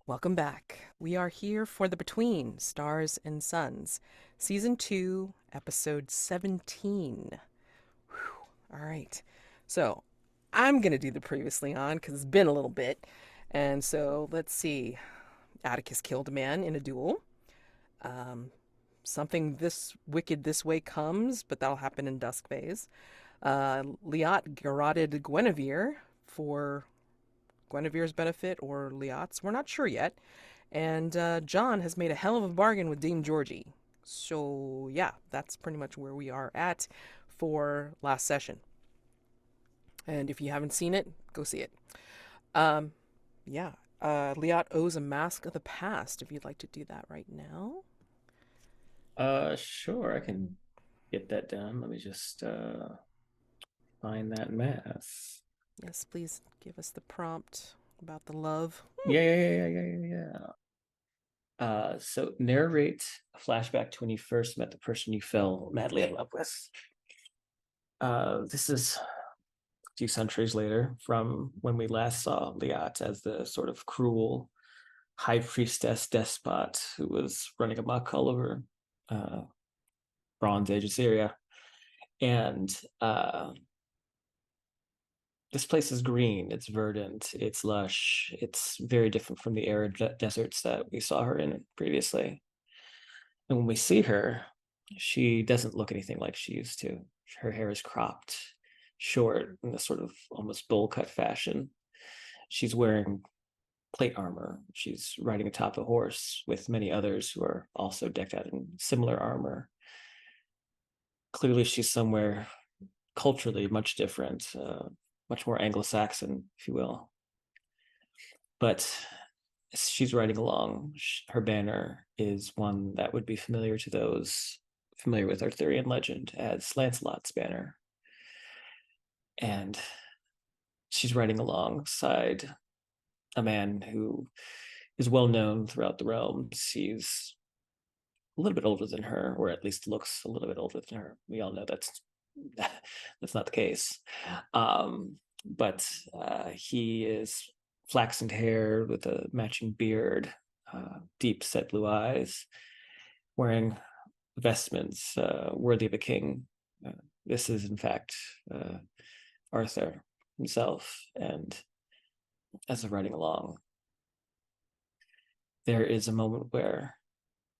Welcome back. We are here for the Between Stars and Suns, Season 2, Episode 17. Whew. All right. So, I'm going to do the previously on because it's been a little bit. And so, let's see. Atticus killed a man in a duel. Something this wicked this way comes, but that'll happen in Dusk Phase. Liat garroted Guinevere for Guinevere's benefit or Liat's. We're not sure yet. And John has made a hell of a bargain with Dame Georgie. So, yeah, that's pretty much where we are at for last session. And if you haven't seen it, go see it. Yeah, Liat owes a mask of the past, if you'd like to do that right now. Sure, I can get that done. Let me just find that mask. Yes, please give us the prompt about the love. Yeah. So narrate a flashback to when you first met the person you fell madly in love with. This is a few centuries later from when we last saw Liat as the sort of cruel high priestess despot who was running amok all over Bronze Age Assyria. And this place is green, it's verdant, it's lush, it's very different from the arid deserts that we saw her in previously. And when we see her, she doesn't look anything like she used to. Her hair is cropped, short, in a sort of almost bowl cut fashion. She's wearing plate armor. She's riding atop a horse with many others who are also decked out in similar armor. Clearly, she's somewhere culturally much different, much more Anglo-Saxon, if you will. But she's riding along. Her banner is one that would be familiar to those familiar with Arthurian legend as Lancelot's banner. And she's riding alongside a man who is well known throughout the realms. He's a little bit older than her, or at least looks a little bit older than her. We all know that's not the case. But he is flaxened hair with a matching beard, deep set blue eyes, wearing vestments worthy of a king. This is, in fact, Arthur himself. And as they're riding along, there is a moment where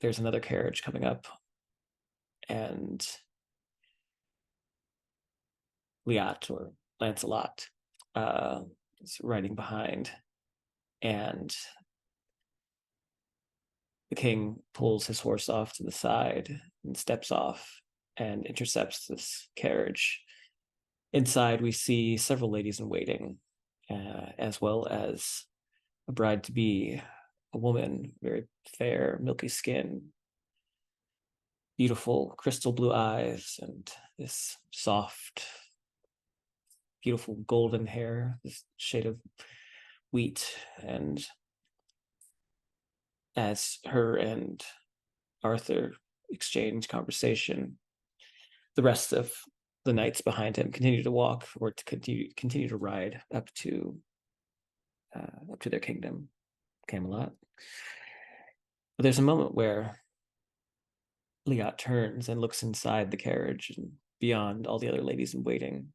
there's another carriage coming up, and Liat, or Lancelot, is riding behind, and the king pulls his horse off to the side and steps off and intercepts this carriage. Inside, we see several ladies in waiting, as well as a bride-to-be, a woman, very fair, milky skin, beautiful crystal blue eyes, and this soft, beautiful golden hair, this shade of wheat. And as her and Arthur exchange conversation, the rest of the knights behind him continue to walk, or to continue to ride up to their kingdom, Camelot. But there's a moment where Liat turns and looks inside the carriage, and beyond all the other ladies in waiting,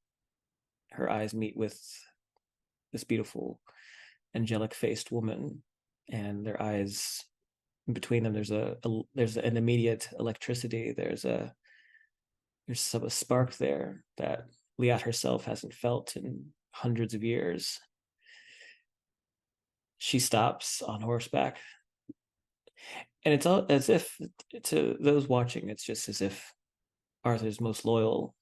her eyes meet with this beautiful, angelic-faced woman, and their eyes, in between them, there's an immediate electricity. There's a spark there that Liat herself hasn't felt in hundreds of years. She stops on horseback, and it's all as if, to those watching, it's just as if Arthur's most loyal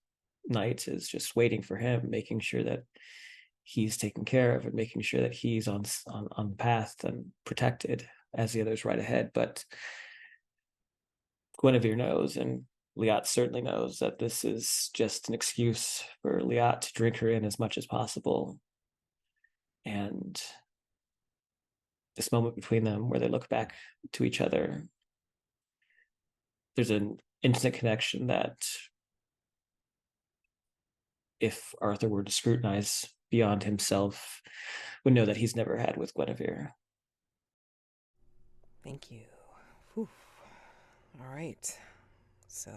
knight is just waiting for him, making sure that he's taken care of and making sure that he's on the path and protected as the others ride ahead. But Guinevere knows, and Liat certainly knows, that this is just an excuse for Liat to drink her in as much as possible. And this moment between them where they look back to each other, there's an intimate connection that if Arthur were to scrutinize beyond himself, would know that he's never had with Guinevere. Thank you. Whew. All right. So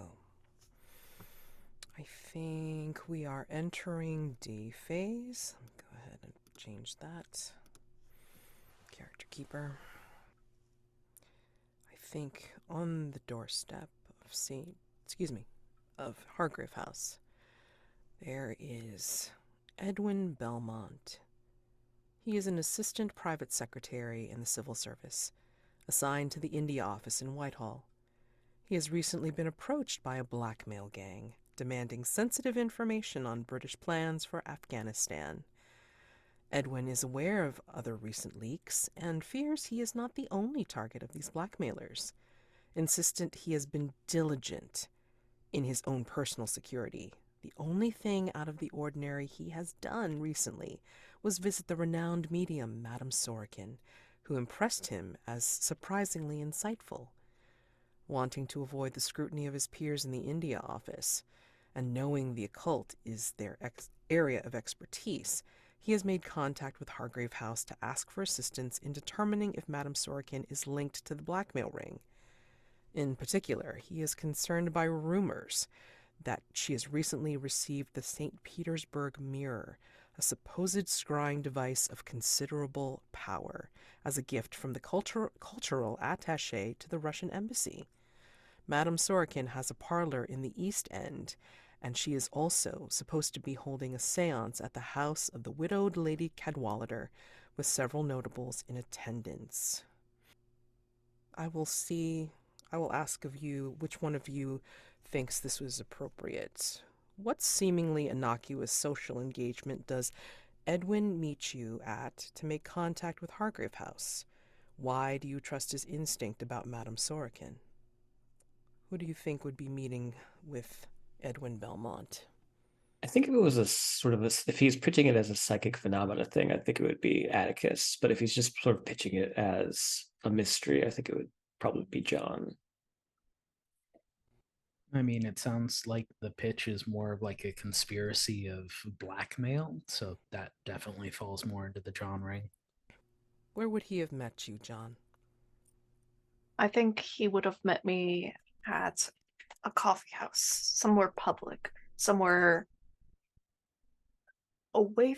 I think we are entering D phase. Let me go ahead and change that. Character keeper. I think on the doorstep of of Hargrave House, there is Edwin Belmont. He is an assistant private secretary in the civil service, assigned to the India office in Whitehall. He has recently been approached by a blackmail gang, demanding sensitive information on British plans for Afghanistan. Edwin is aware of other recent leaks and fears he is not the only target of these blackmailers, insistent he has been diligent in his own personal security. The only thing out of the ordinary he has done recently was visit the renowned medium, Madame Sorokin, who impressed him as surprisingly insightful. Wanting to avoid the scrutiny of his peers in the India office, and knowing the occult is their area of expertise, he has made contact with Hargrave House to ask for assistance in determining if Madame Sorokin is linked to the blackmail ring. In particular, he is concerned by rumors that she has recently received the St. Petersburg mirror, a supposed scrying device of considerable power, as a gift from the cultural attaché to the Russian embassy. Madame Sorokin has a parlor in the East End, and she is also supposed to be holding a séance at the house of the widowed Lady Cadwallader, with several notables in attendance. I will see. I will ask of you which one of you thinks this was appropriate. What seemingly innocuous social engagement does Edwin meet you at to make contact with Hargrave House? Why do you trust his instinct about Madame Sorokin? Who do you think would be meeting with Edwin Belmont? I think if it was a sort of if he's pitching it as a psychic phenomena thing, I think it would be Atticus. But if he's just sort of pitching it as a mystery, I think it would probably be John. I mean, it sounds like the pitch is more of like a conspiracy of blackmail, so that definitely falls more into the John ring. Where would he have met you, John? I think he would have met me at a coffee house, somewhere public, somewhere away,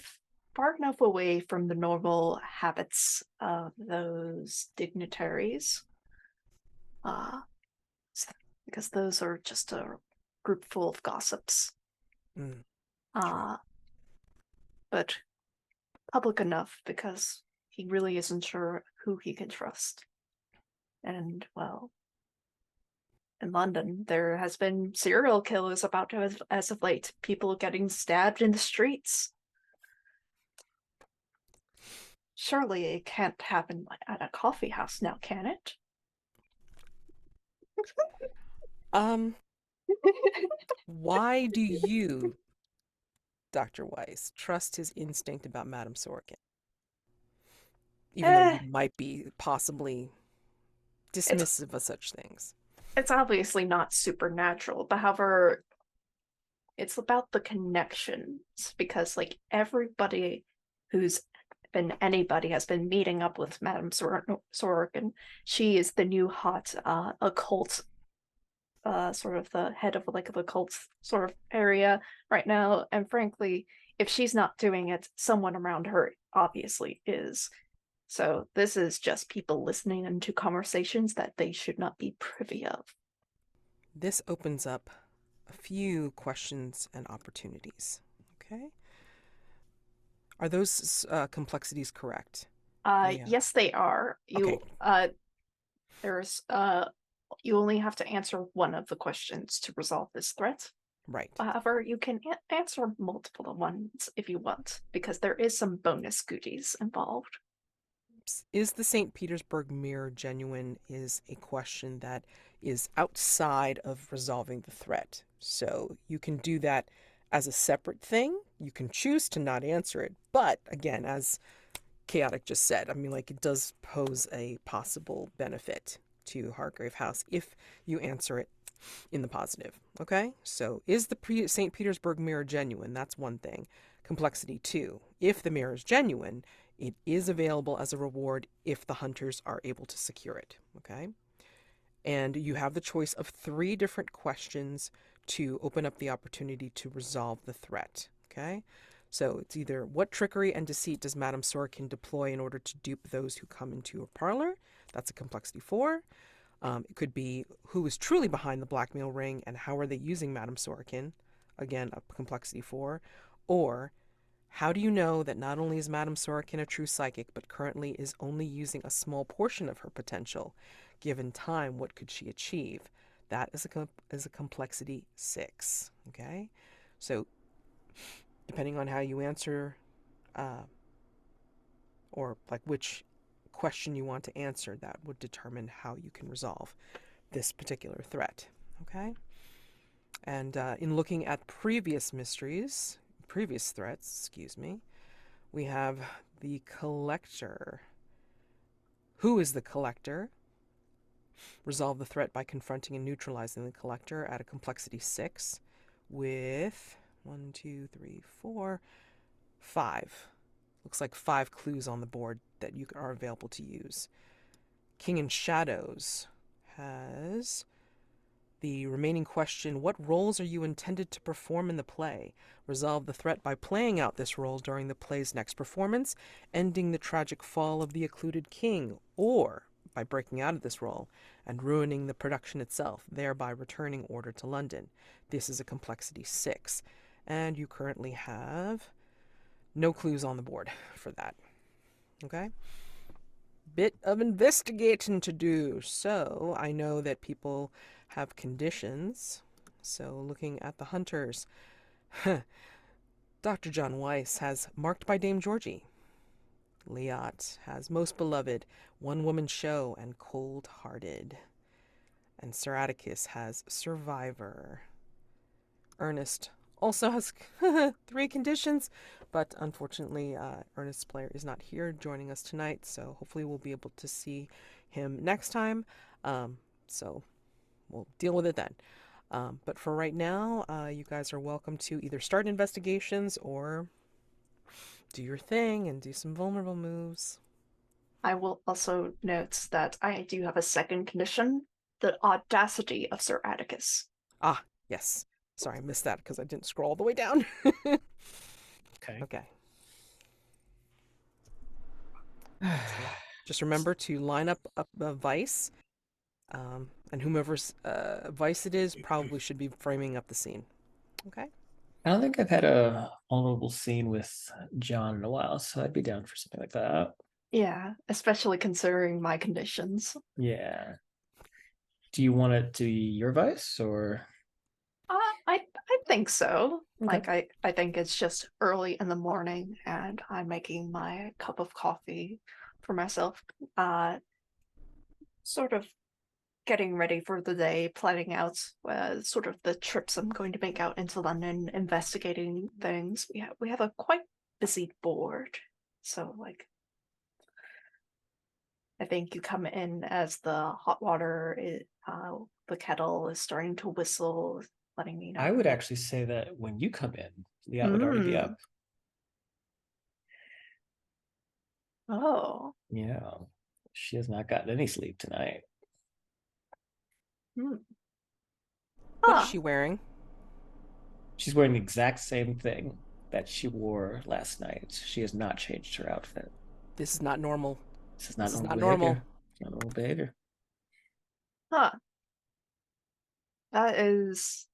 far enough away from the normal habits of those dignitaries. Uh, because those are just a group full of gossips. Mm, But public enough because he really isn't sure who he can trust. And, well, in London, there has been serial killers about as of late. People getting stabbed in the streets. Surely it can't happen at a coffee house now, can it? Why do you, Dr. Weiss, trust his instinct about Madame Sorokin? Even though you might be possibly dismissive of such things. It's obviously not supernatural, but however, it's about the connections, because like everybody who's been anybody has been meeting up with Madame Sorokin. She is the new hot occult, sort of the head of like the occult sort of area right now. And frankly, if she's not doing it, someone around her obviously is. So this is just people listening into conversations that they should not be privy of. This opens up a few questions and opportunities. Okay. Are those complexities correct? Yeah. Yes, they are. Okay. There's you only have to answer one of the questions to resolve this threat. Right. However, you can answer multiple ones if you want, because there is some bonus goodies involved. Is the St. Petersburg mirror genuine is a question that is outside of resolving the threat. So you can do that as a separate thing. You can choose to not answer it. But again, as Chaotic just said, I mean, like, it does pose a possible benefit to Hargrave House if you answer it in the positive. Okay? So is the St. Petersburg mirror genuine? That's one thing. Complexity 2. If the mirror is genuine, it is available as a reward if the hunters are able to secure it. Okay? And you have the choice of 3 different questions to open up the opportunity to resolve the threat. Okay? So it's either what trickery and deceit does Madame Sorokin deploy in order to dupe those who come into her parlor? That's a complexity 4. It could be who is truly behind the blackmail ring and how are they using Madame Sorokin? Again, a complexity 4. Or how do you know that not only is Madame Sorokin a true psychic, but currently is only using a small portion of her potential? Given time, what could she achieve? That is a complexity 6. Okay? So depending on how you answer, or like which question you want to answer, that would determine how you can resolve this particular threat. Okay? And in looking at previous threats, we have the collector. Who is the collector? Resolve the threat by confronting and neutralizing the collector at a complexity 6 with 1, 2, 3, 4, 5. Looks like 5 clues on the board that you are available to use. King in Shadows has the remaining question: what roles are you intended to perform in the play? Resolve the threat by playing out this role during the play's next performance, ending the tragic fall of the occluded king, or by breaking out of this role and ruining the production itself, thereby returning order to London. This is a complexity 6, and you currently have no clues on the board for that. Okay? Bit of investigating to do. So I know that people have conditions. So looking at the hunters, Dr. John Weiss has Marked by Dame Georgie. Liat has Most Beloved, One Woman Show, and Cold Hearted. And Sir Atticus has Survivor. Ernest also has 3 conditions, but unfortunately, Ernest's player is not here joining us tonight, so hopefully we'll be able to see him next time. So we'll deal with it then. But for right now, you guys are welcome to either start investigations or do your thing and do some vulnerable moves. I will also note that I do have a second condition: the audacity of Sir Atticus. Ah, yes. Sorry, I missed that because I didn't scroll all the way down. Okay. Okay. Just remember to line up a Weiss, and whomever's Weiss it is probably should be framing up the scene. Okay? I don't think I've had a vulnerable scene with John in a while, so I'd be down for something like that. Yeah, especially considering my conditions. Yeah. Do you want it to be your vice or? I think so. Okay. Like I think it's just early in the morning and I'm making my cup of coffee for myself. Sort of getting ready for the day, planning out sort of the trips I'm going to make out into London, investigating things. We have a quite busy board, so like I think you come in as the hot water, the kettle is starting to whistle, letting me know. I would actually say that when you come in, Liat would already be up. Oh. Yeah. She has not gotten any sleep tonight. What is she wearing? She's wearing the exact same thing that she wore last night. She has not changed her outfit. This is not normal. This is not This is normal not behavior. normal. It's not normal behavior. Huh. That is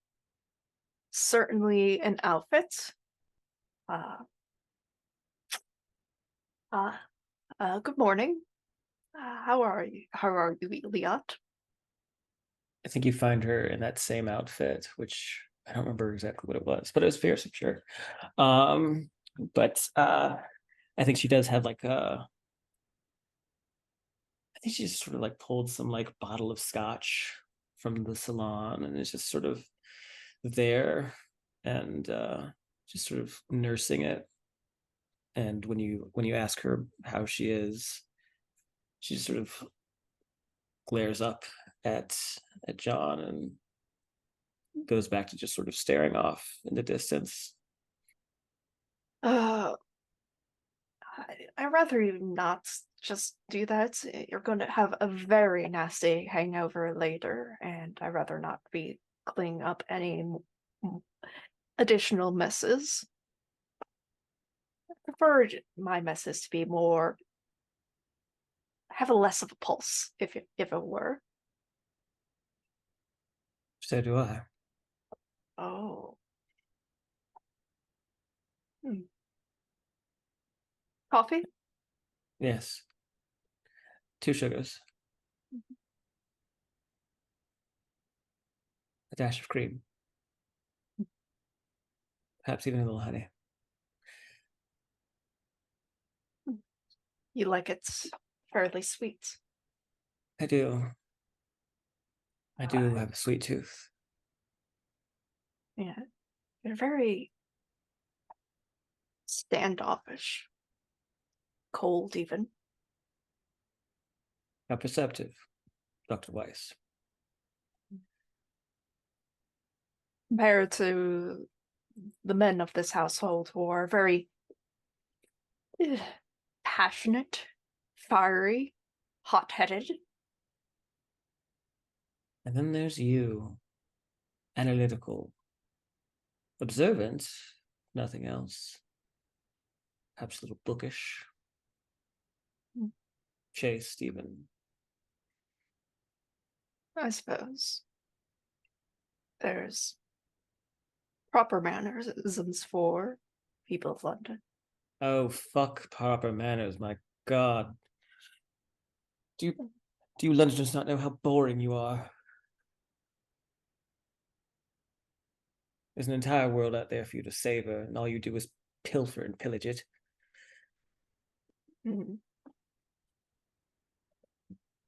certainly an outfit. Uh, good morning. How are you? How are you, Liat? I think you find her in that same outfit, which I don't remember exactly what it was, but it was fierce, I'm sure. But I think she does have like I think she just sort of like pulled some like bottle of scotch from the salon and is just sort of there and just sort of nursing it. And when you ask her how she is, she just sort of glares up at at John and goes back to just sort of staring off in the distance. Uh, I'd rather you not just do that. You're going to have a very nasty hangover later, and I'd rather not be cleaning up any additional messes. I prefer my messes to be more have a less of a pulse, if it were. So do I. Oh. Coffee? Yes. 2 sugars. A dash of cream. Perhaps even a little honey. You like it fairly sweet. I do. I do have a sweet tooth. Yeah. You're very standoffish. Cold, even. How perceptive, Dr. Weiss. Compared to the men of this household who are very passionate, fiery, hot-headed. And then there's you. Analytical. Observant. Nothing else. Perhaps a little bookish. Chaste, even. I suppose. There's proper mannerisms for people of London. Oh, fuck proper manners, my god. Do you Londoners not know how boring you are? There's an entire world out there for you to savor, and all you do is pilfer and pillage it. Mm.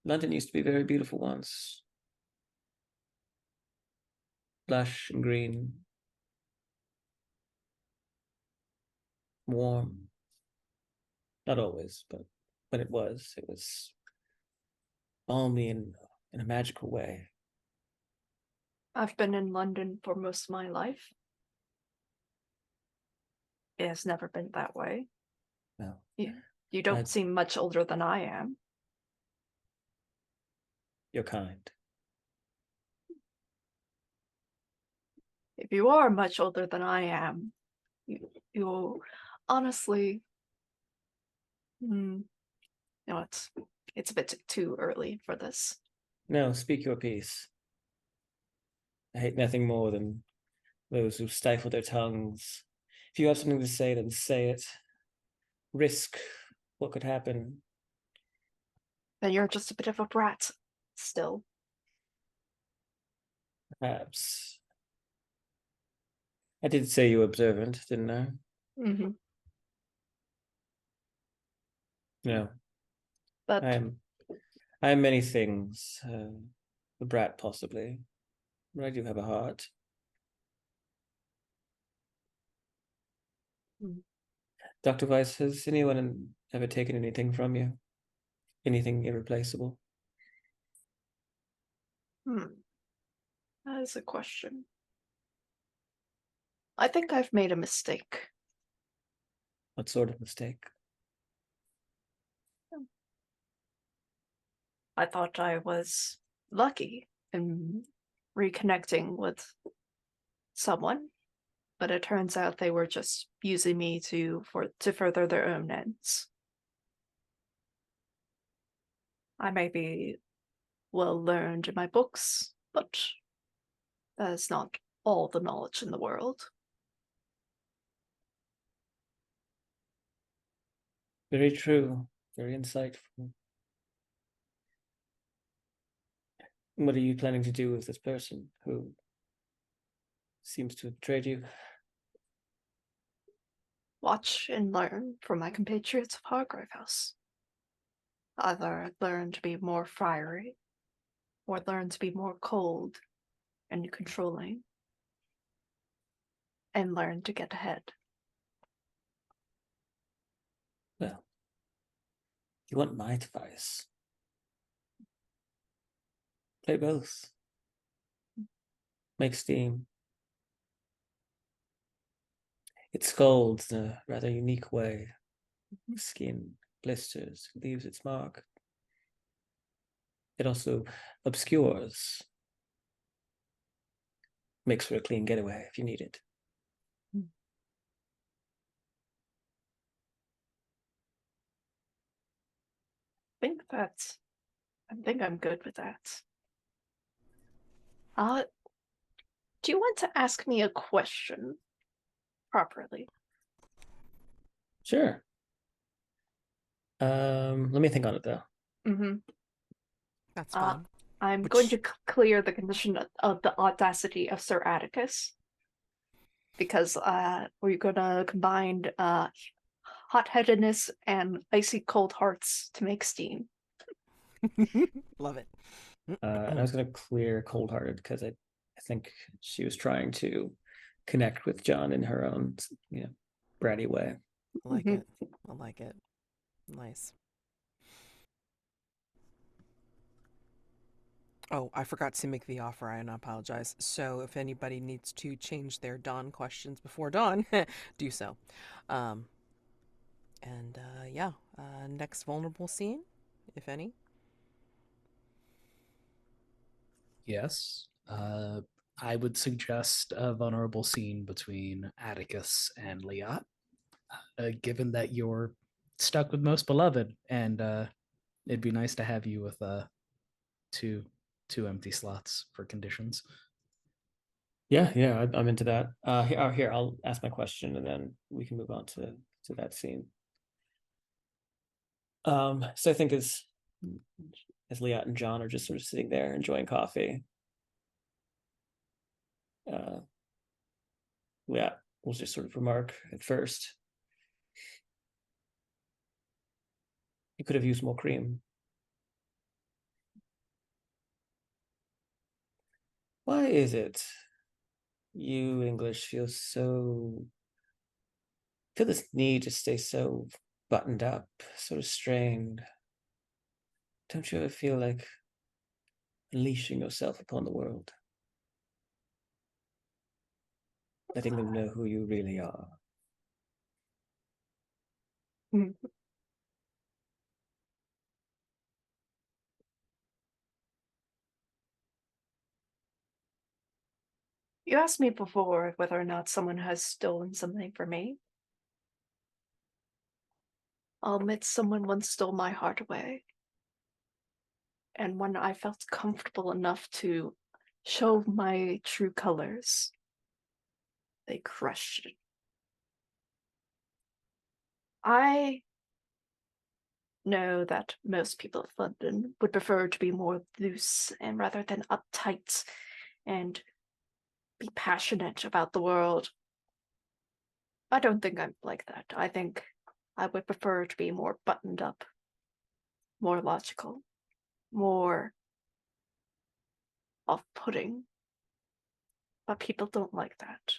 London used to be very beautiful once. Lush and green. Warm. Not always, but when it was balmy in a magical way. I've been in London for most of my life. It has never been that way. No. You don't seem much older than I am. You're kind. If you are much older than I am, you honestly, no, it's a bit too early for this. No, speak your piece. I hate nothing more than those who stifle their tongues. If you have something to say, then say it. Risk what could happen. Then you're just a bit of a brat, still. Perhaps. I did say you were observant, didn't I? Mm-hmm. No. But I am many things. A brat, possibly. But I do have a heart. Dr. Weiss, has anyone ever taken anything from you? Anything irreplaceable? That is a question. I think I've made a mistake. What sort of mistake? I thought I was lucky in reconnecting with someone, but it turns out they were just using me to further their own ends. I may be well learned in my books, but that is not all the knowledge in the world. Very true. Very insightful. What are you planning to do with this person who seems to have betrayed you? Watch and learn from my compatriots of Hargrave House. Either learn to be more fiery, or learn to be more cold and controlling, and learn to get ahead. Well, you want my advice? Play both. Make steam. It scalds in a rather unique way. Skin blisters, leaves its mark. It also obscures. Makes for a clean getaway if you need it. I think I'm good with that. Do you want to ask me a question properly? Sure. Let me think on it though. Mm-hmm. That's fine. I'm going to clear the condition of the audacity of Sir Atticus, because we're gonna combine hot-headedness and icy cold hearts to make steam. Love it. And I was going to clear cold-hearted because I think she was trying to connect with John in her own, bratty way. I like it. I like it. Nice. Oh, I forgot to make the offer. I apologize. So if anybody needs to change their dawn questions before dawn, do so. Next vulnerable scene, if any. Yes. I would suggest a vulnerable scene between Atticus and Liat, given that you're stuck with Most Beloved, and it'd be nice to have you with two empty slots for conditions. Yeah, I'm into that. Here, I'll ask my question and then we can move on to that scene. So I think as Liat and John are just sort of sitting there enjoying coffee, Liat will just sort of remark at first, you could have used more cream. Why is it you English feel this need to stay so buttoned up, so restrained? Don't you ever feel like unleashing yourself upon the world? Letting them know who you really are. You asked me before whether or not someone has stolen something from me. I'll admit someone once stole my heart away. And when I felt comfortable enough to show my true colors, they crushed it. I know that most people of London would prefer to be more loose and rather than uptight and be passionate about the world. I don't think I'm like that. I think I would prefer to be more buttoned up, more logical, more off-putting. But people don't like that.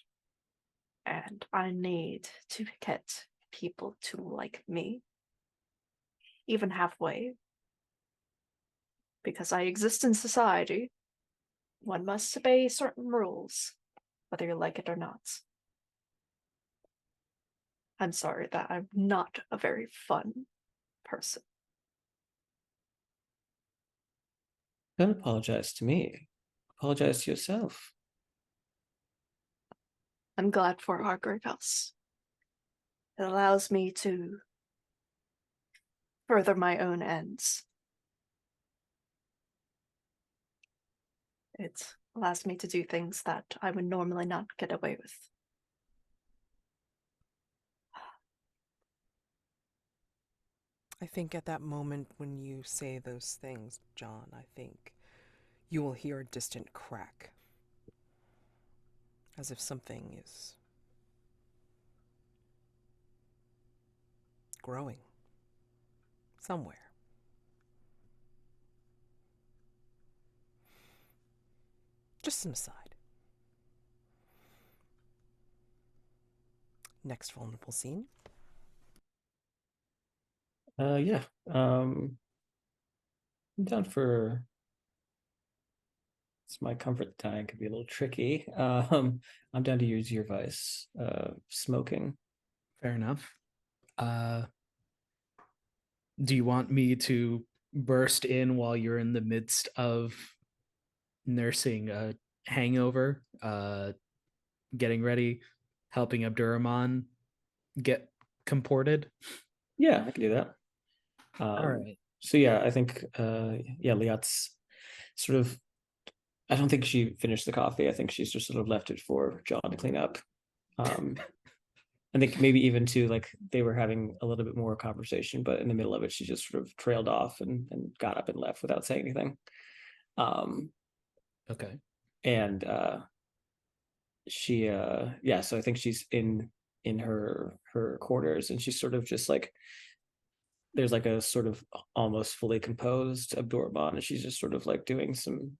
And I need to get people to like me, even halfway. Because I exist in society, one must obey certain rules, whether you like it or not. I'm sorry that I'm not a very fun person. Don't apologize to me. Apologize to yourself. I'm glad for Hargrave House. It allows me to further my own ends. It allows me to do things that I would normally not get away with. I think at that moment when you say those things, John, I think you will hear a distant crack, as if something is growing somewhere. Just an aside. Next vulnerable scene. Yeah. I'm down for. It's my comfort time could be a little tricky. I'm down to use your vice. Smoking. Fair enough. Do you want me to burst in while you're in the midst of nursing a hangover, getting ready, helping Abdurrahman get comported? Yeah, I can do that. All right. So yeah, I think Liat's sort of. I don't think she finished the coffee. I think she's just sort of left it for John to clean up. I think maybe even too, like they were having a little bit more conversation, but in the middle of it, she just sort of trailed off and got up and left without saying anything. Okay. And she yeah, so I think she's in her quarters, and she's sort of just like there's like a sort of almost fully composed Abdurrahman, and she's just sort of like doing some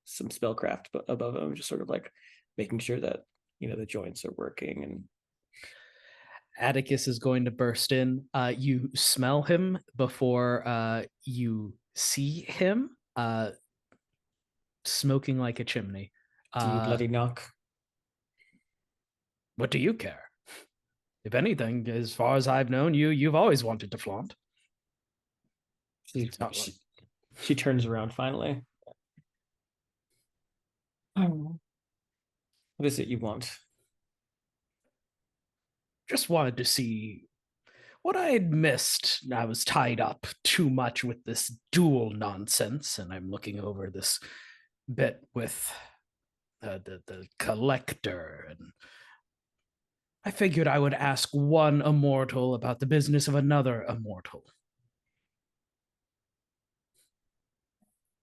spellcraft above him, just sort of like making sure that the joints are working. And Atticus is going to burst in. You smell him before you see him, smoking like a chimney. do you bloody knock? What do you care? If anything, as far as I've known you, you've always wanted to flaunt. She turns around finally. What is it you want? Just wanted to see what I had missed. I was tied up too much with this duel nonsense, and I'm looking over this bit with the collector, and I figured I would ask one immortal about the business of another immortal.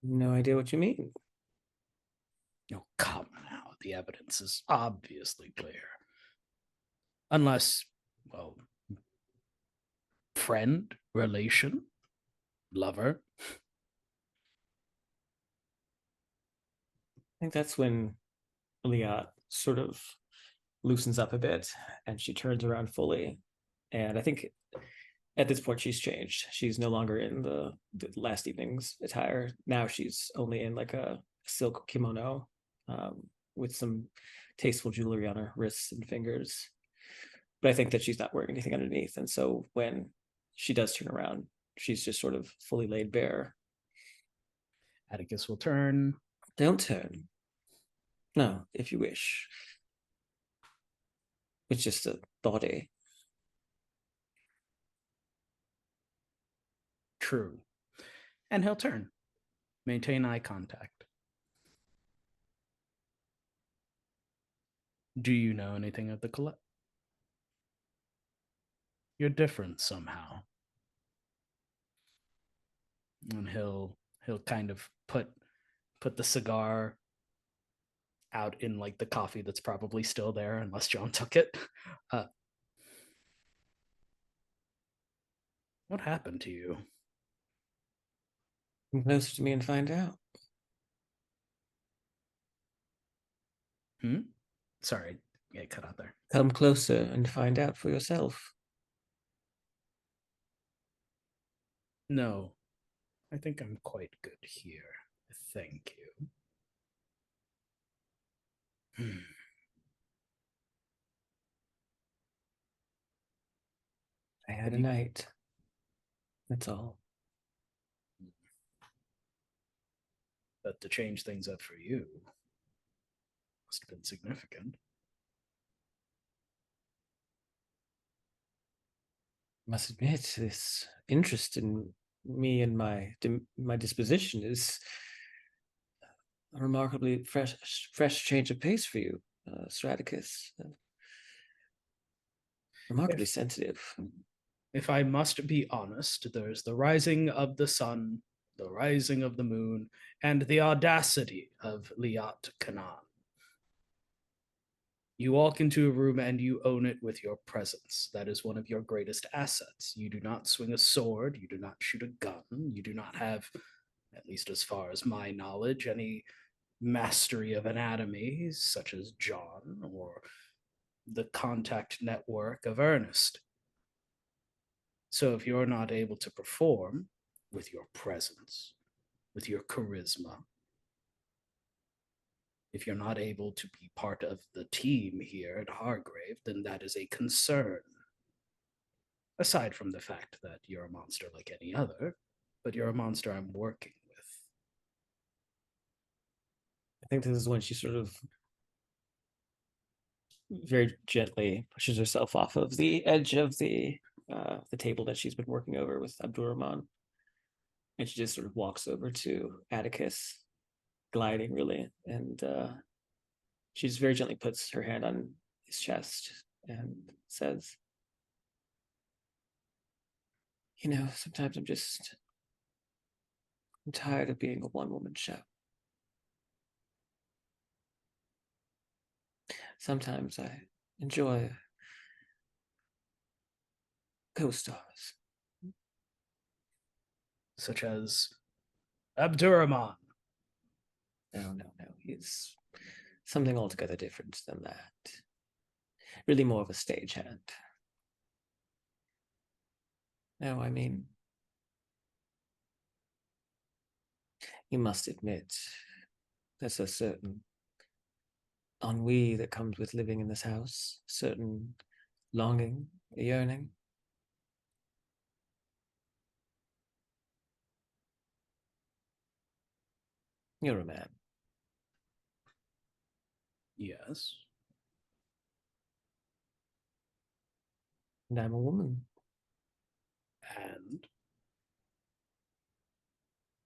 No idea what you mean. Oh, come now. The evidence is obviously clear. Unless, well, friend, relation, lover. I think that's when Liat sort of loosens up a bit, and she turns around fully. And I think at this point she's changed. She's no longer in the last evening's attire. Now she's only in like a silk kimono with some tasteful jewelry on her wrists and fingers. But I think that she's not wearing anything underneath. And so when she does turn around, she's just sort of fully laid bare. Atticus will turn. Don't turn. No, if you wish. It's just a body. True. And he'll turn. Maintain eye contact. Do you know anything of the collect? You're different somehow. And he'll kind of put the cigar out in like the coffee that's probably still there, unless John took it. What happened to you? Come closer to me and find out. Sorry, yeah, cut out there. Come closer and find out for yourself. No, I think I'm quite good here. Thank you. I had a night. That's all. But to change things up for you must have been significant. I must admit, this interest in me and my disposition is a remarkably fresh change of pace for you, Sir Atticus. Remarkably sensitive. If I must be honest, there's the rising of the sun, the rising of the moon, and the audacity of Liat Kanaan. You walk into a room and you own it with your presence. That is one of your greatest assets. You do not swing a sword, you do not shoot a gun, you do not have, at least as far as my knowledge, any mastery of anatomy, such as John or the contact network of Ernest. So if you're not able to perform with your presence, with your charisma, if you're not able to be part of the team here at Hargrave, then that is a concern. Aside from the fact that you're a monster like any other, but you're a monster I'm working with. I think this is when she sort of very gently pushes herself off of the edge of the table that she's been working over with Abdurrahman. And she just sort of walks over to Atticus, gliding really, and she just very gently puts her hand on his chest and says, "You know, sometimes I'm tired of being a one-woman show. Sometimes I enjoy co-stars." Such as Abdurrahman. No. He's something altogether different than that. Really more of a stagehand. No, I mean, you must admit, there's a certain ennui that comes with living in this house, a certain longing, a yearning. You're a man. Yes. And I'm a woman. And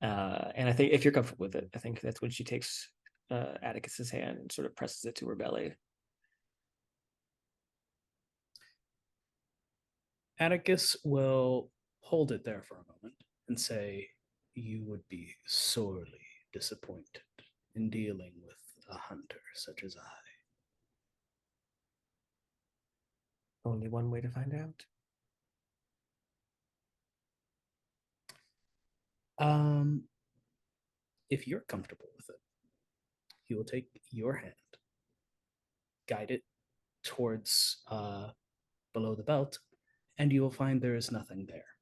I think if you're comfortable with it, I think that's when she takes Atticus's hand and sort of presses it to her belly. Atticus will hold it there for a moment and say, "You would be sorely disappointed in dealing with a hunter such as I." Only one way to find out. If you're comfortable with it, he will take your hand, guide it towards below the belt, and you will find there is nothing there.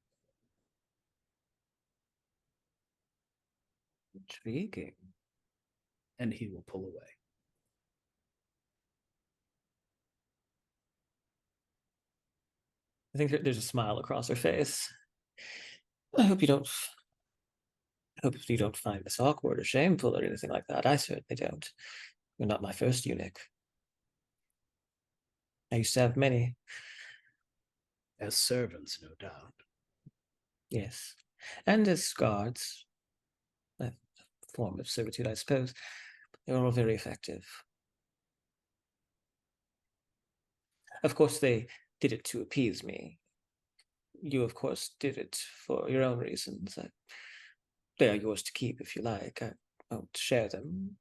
Intriguing. And he will pull away. I think there's a smile across her face. I hope you don't find this awkward or shameful or anything like that. I certainly don't. You're not my first eunuch. I used to have many. As servants, no doubt. Yes. And as guards. A form of servitude, I suppose. They were all very effective. Of course, they did it to appease me. You, of course, did it for your own reasons. They are yours to keep if you like. I won't share them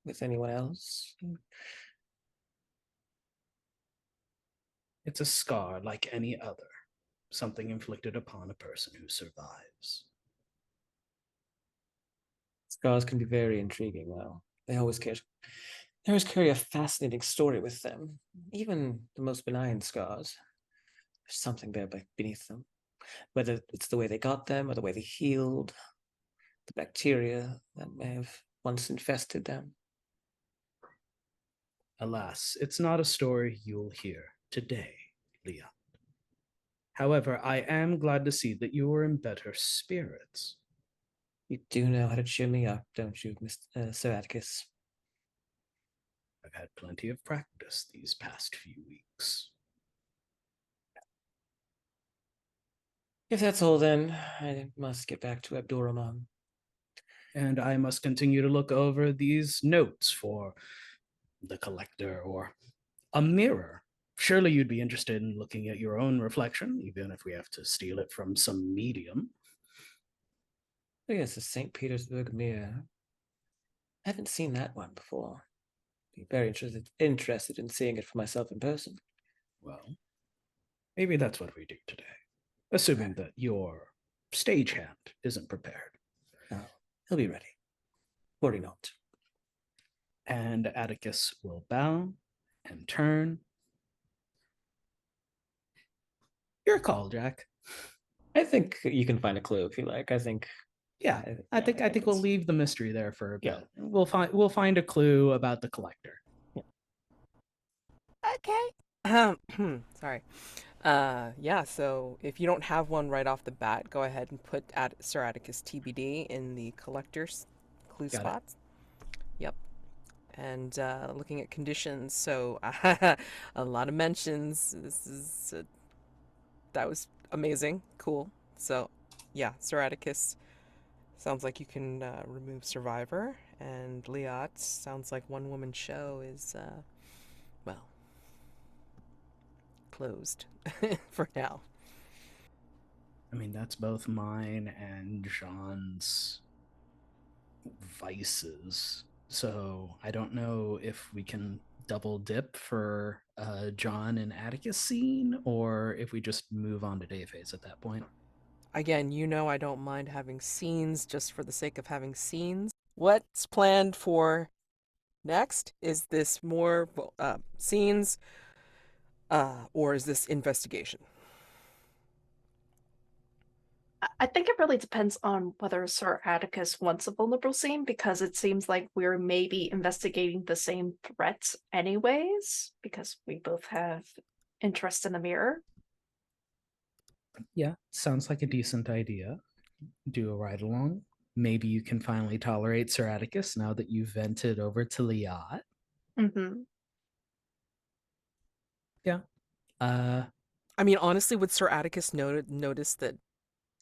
with anyone else. It's a scar like any other, something inflicted upon a person who survives. Scars can be very intriguing, though. They always carry a fascinating story with them. Even the most benign scars. There's something there beneath them. Whether it's the way they got them or the way they healed, the bacteria that may have once infested them. Alas, it's not a story you'll hear today, Liat. However, I am glad to see that you are in better spirits. You do know how to cheer me up, don't you, Sir Atticus? I've had plenty of practice these past few weeks. If that's all, then I must get back to Abdurrahman. And I must continue to look over these notes for the collector or a mirror surely you'd be interested in looking at your own reflection, even if we have to steal it from some medium. Oh, yes, the St. Petersburg mirror. I haven't seen that one before. Be very interested in seeing it for myself in person. Well, maybe that's what we do today, assuming that your stagehand isn't prepared. Oh, he'll be ready. Worry not. And Atticus will bow and turn. Your call, Jack. I think you can find a clue if you like. I think I think we'll it's- leave the mystery there for a bit. Yeah. We'll find a clue about the collector. Okay. Sorry. Yeah, so if you don't have one right off the bat, go ahead and put Sir Atticus TBD in the collector's clue Got it. spots. Yep. And looking at conditions, so a lot of mentions. This is that was amazing, cool. So, yeah, Sir Atticus sounds like you can remove Survivor, and Liat sounds like one woman show is well, closed for now. I mean, that's both mine and Jean's vices. So I don't know if we can double dip for John and Atticus scene, or if we just move on to day phase at that point. Again, you know I don't mind having scenes just for the sake of having scenes. What's planned for next? Is this more scenes, or is this investigation? I think it really depends on whether Sir Atticus wants a vulnerable scene, because it seems like we're maybe investigating the same threats anyways, because we both have interest in the mirror. Yeah, sounds like a decent idea. Do a ride along. Maybe you can finally tolerate Sir Atticus now that you've vented over to Liat. Mm-hmm. Yeah. I mean, honestly, would Sir Atticus notice that?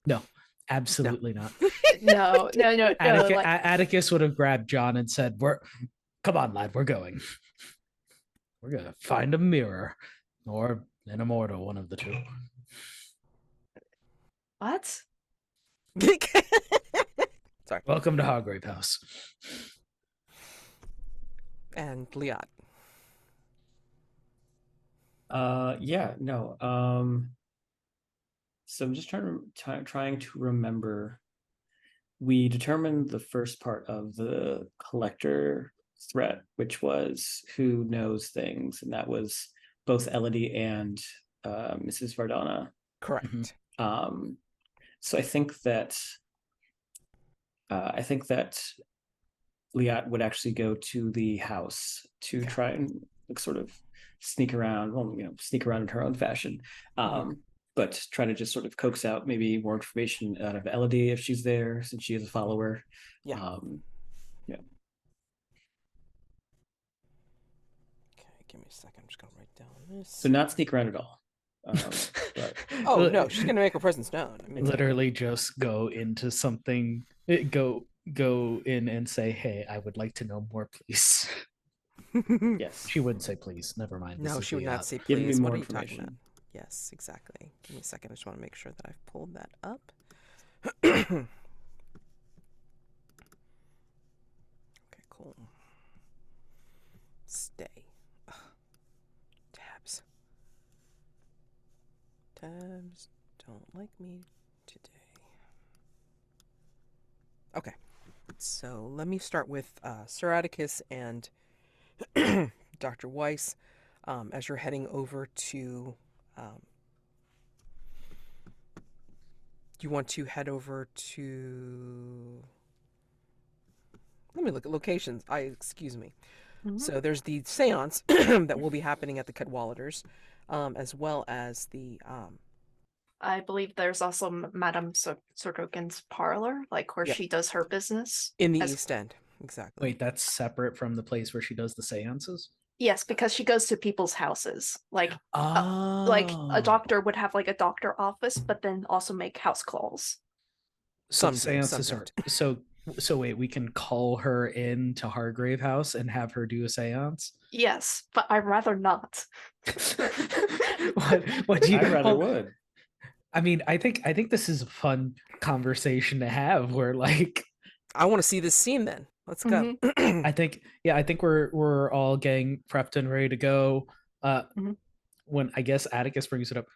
No, absolutely not. No. Atticus would have grabbed John and said, come on, lad, we're going. We're gonna find a mirror or an immortal, one of the two. What? Sorry. Welcome to Hargrave House. And Liat. Yeah, no. So I'm just trying to remember. We determined the first part of the collector threat, which was who knows things, and that was both Elodie and Mrs. Vardana. Correct. So I think that Liat would actually go to the house to try and sort of sneak around. Well, sneak around in her own fashion. But try to just sort of coax out maybe more information out of Elodie if she's there, since she is a follower. Yeah. Yeah. Okay, give me a second. I'm just gonna write down this. So not sneak around at all. But oh no, she's gonna make her presence known. I mean, literally just go into something. Go in and say, "Hey, I would like to know more, please." Yes. She wouldn't say please. Never mind. No, she would not say Give me please. more What are you talking information. about? Yes, exactly. Give me a second. I just want to make sure that I've pulled that up. Okay, cool. Stay. Ugh. Tabs. Tabs don't like me today. Okay. So let me start with Sir Atticus and Dr. Weiss. As you're heading over to, you want to head over to, let me look at locations. Excuse me. Mm-hmm. So there's the seance that will be happening at the Cadwalladers, as well as the, I believe there's also Madame Sorokin's parlor, like where she does her business. In the East End. Exactly. Wait, that's separate from the place where she does the seances? Yes, because she goes to people's houses. Like Oh. like a doctor would have like a doctor office, but then also make house calls. So Some do, seances some are don't. so So wait, we can call her in to Hargrave House and have her do a seance? Yes, but I'd rather not. What do you I rather well, would. I mean, I think this is a fun conversation to have where like I want to see this scene then. Let's go. I think we're all getting prepped and ready to go. Mhm. When I guess Atticus brings it up.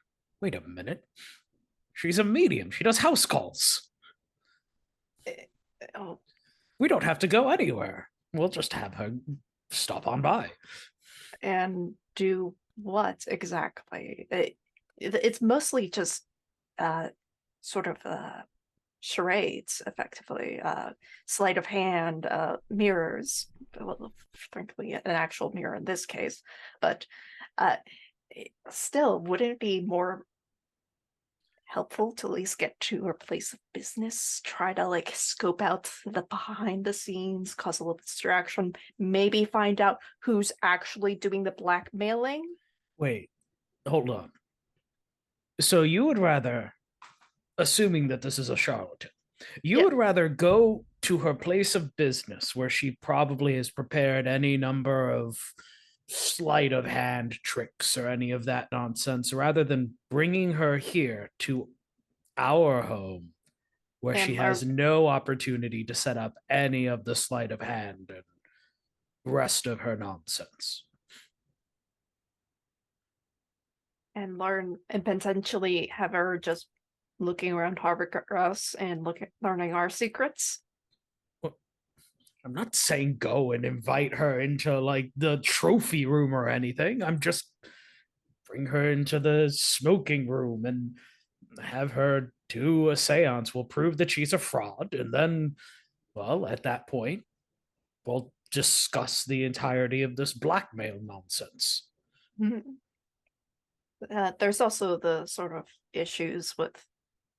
Wait a minute. She's a medium. She does house calls. Oh, We don't have to go anywhere. We'll just have her stop on by. and do what exactly? It's mostly just sort of charades, effectively. Sleight of hand, mirrors, well, frankly, an actual mirror in this case. But uh, still, wouldn't it be more helpful to at least get to her place of business, try to like scope out the behind the scenes, cause a little distraction, maybe find out who's actually doing the blackmailing? Wait, hold on. So you would rather, assuming that this is a charlatan, you Yeah. would rather go to her place of business where she probably has prepared any number of sleight of hand tricks or any of that nonsense rather than bringing her here to our home where And she has no opportunity to set up any of the sleight of hand and rest of her nonsense. learn and potentially have her just looking around Harvard House and learning our secrets. I'm not saying go and invite her into like the trophy room or anything. I'm just bring her into the smoking room and have her do a seance. We'll prove that she's a fraud. And then, well, at that point, we'll discuss the entirety of this blackmail nonsense. There's also the sort of issues with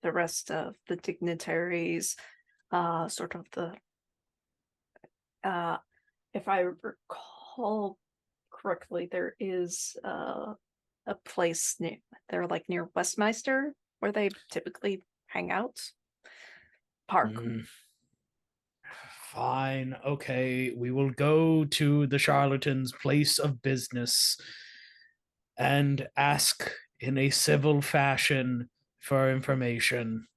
the rest of the dignitaries, sort of the if I recall correctly, there is a place near they're like near Westminster where they typically hang out. Park. Fine. Okay. We will go to the charlatan's place of business and ask in a civil fashion for information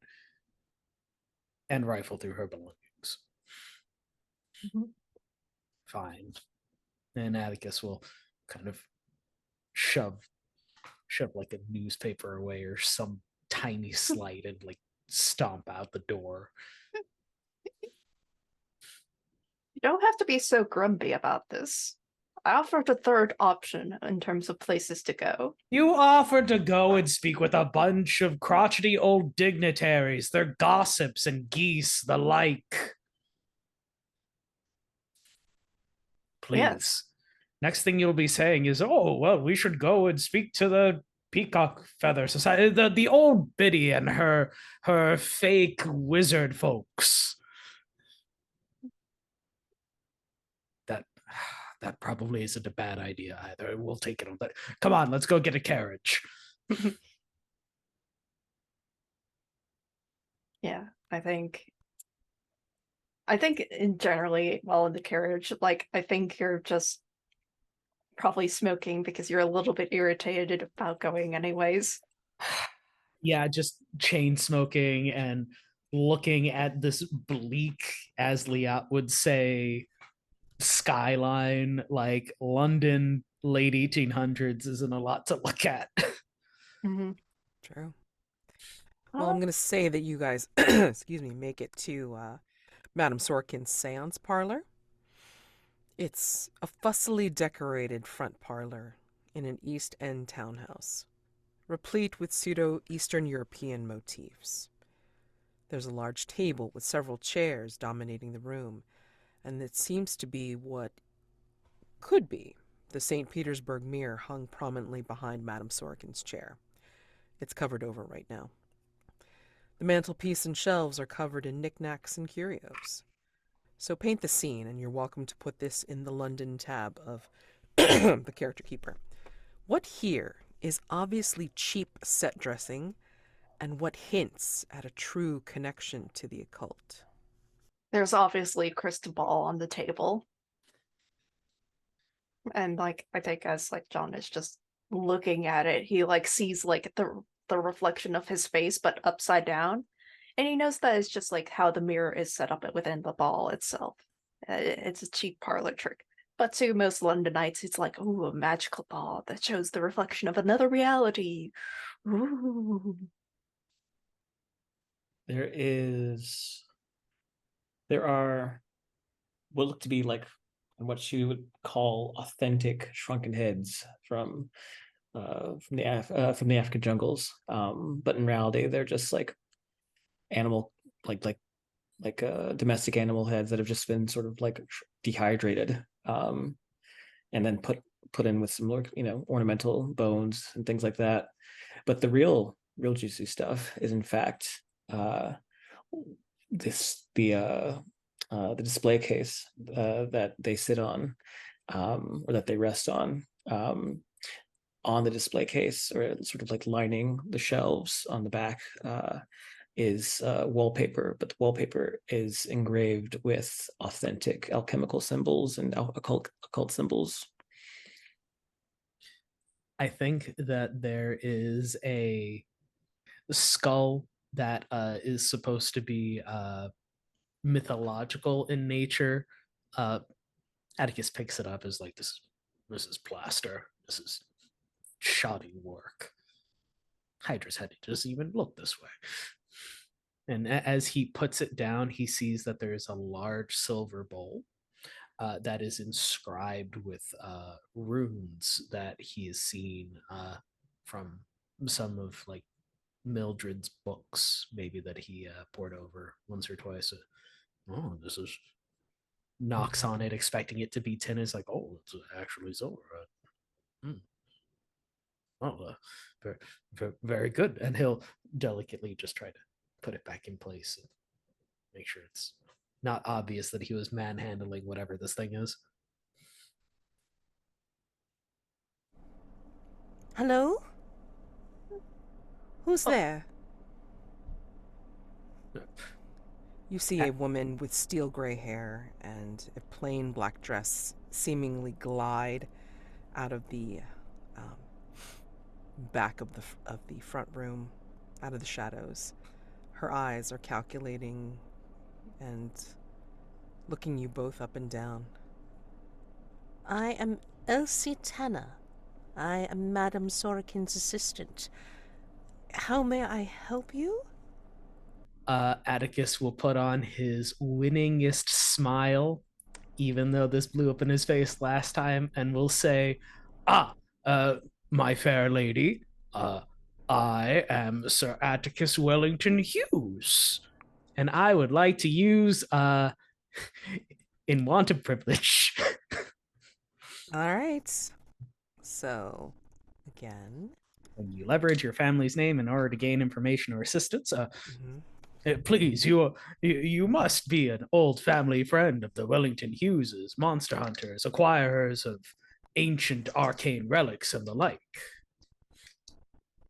and rifle through her belongings. Fine. And Atticus will kind of shove like a newspaper away or some tiny slight and like stomp out the door. You don't have to be so grumpy about this. I offered a third option in terms of places to go. You offered to go and speak with a bunch of crotchety old dignitaries. They're gossips and geese, the like. Please. Yes. Next thing you'll be saying is, oh, well, we should go and speak to the Peacock Feather Society, the old biddy and her fake wizard folks. That probably isn't a bad idea either. We'll take it on that. Come on, let's go get a carriage. Yeah, I think in generally, while in the carriage, like I think you're just probably smoking because you're a little bit irritated about going anyways. Yeah, just chain smoking and looking at this bleak, as Liat would say, skyline. Like London late 1800s isn't a lot to look at. True. Well, I'm going to say that you guys, excuse me, make it to Madame Sorkin's seance parlor. It's a fussily decorated front parlor in an East End townhouse, replete with pseudo-Eastern European motifs. There's a large table with several chairs dominating the room, and it seems to be what could be the St. Petersburg mirror hung prominently behind Madame Sorkin's chair. It's covered over right now. The mantelpiece and shelves are covered in knickknacks and curios. So paint the scene, and you're welcome to put this in the London tab of the character keeper. What here is obviously cheap set dressing, and what hints at a true connection to the occult? There's obviously a crystal ball on the table. And like I think as like John is just looking at it, he like sees like the reflection of his face but upside down. And he knows that it's just like how the mirror is set up within the ball itself. It's a cheap parlor trick. But to most Londonites, it's like, ooh, a magical ball that shows the reflection of another reality. Ooh. There are what look to be like what you would call authentic shrunken heads from the African jungles, but in reality they're just like animal domestic animal heads that have just been sort of like dehydrated, and then put in with some ornamental bones and things like that. But the real juicy stuff is in fact this the display case that they sit on, or that they rest on the display case, or sort of like lining the shelves on the back, is wallpaper, but the wallpaper is engraved with authentic alchemical symbols and occult symbols. I think that there is a skull that is supposed to be mythological in nature. Atticus picks it up as like, this is plaster. This is shoddy work. Hydra's head doesn't even look this way. And as he puts it down, he sees that there is a large silver bowl that is inscribed with runes that he has seen from some of like Mildred's books, maybe that he poured over once or twice. Oh, this is, knocks on it, expecting it to be tin. Is like, oh, it's actually silver. Oh, very, very, very good. And he'll delicately just try to put it back in place and make sure it's not obvious that he was manhandling whatever this thing is. Hello? Who's there? You see a woman with steel gray hair and a plain black dress seemingly glide out of the back of the front room, out of the shadows. Her eyes are calculating and looking you both up and down. I am Elsie Tanner. I am Madame Sorokin's assistant. How may I help you? Atticus will put on his winningest smile, even though this blew up in his face last time, and will say, my fair lady, I am Sir Atticus Wellington-Hughes, and I would like to use in want of privilege. All right. So, again, when you leverage your family's name in order to gain information or assistance, please, you must be an old family friend of the Wellington-Hugheses, monster hunters, acquirers of ancient arcane relics and the like.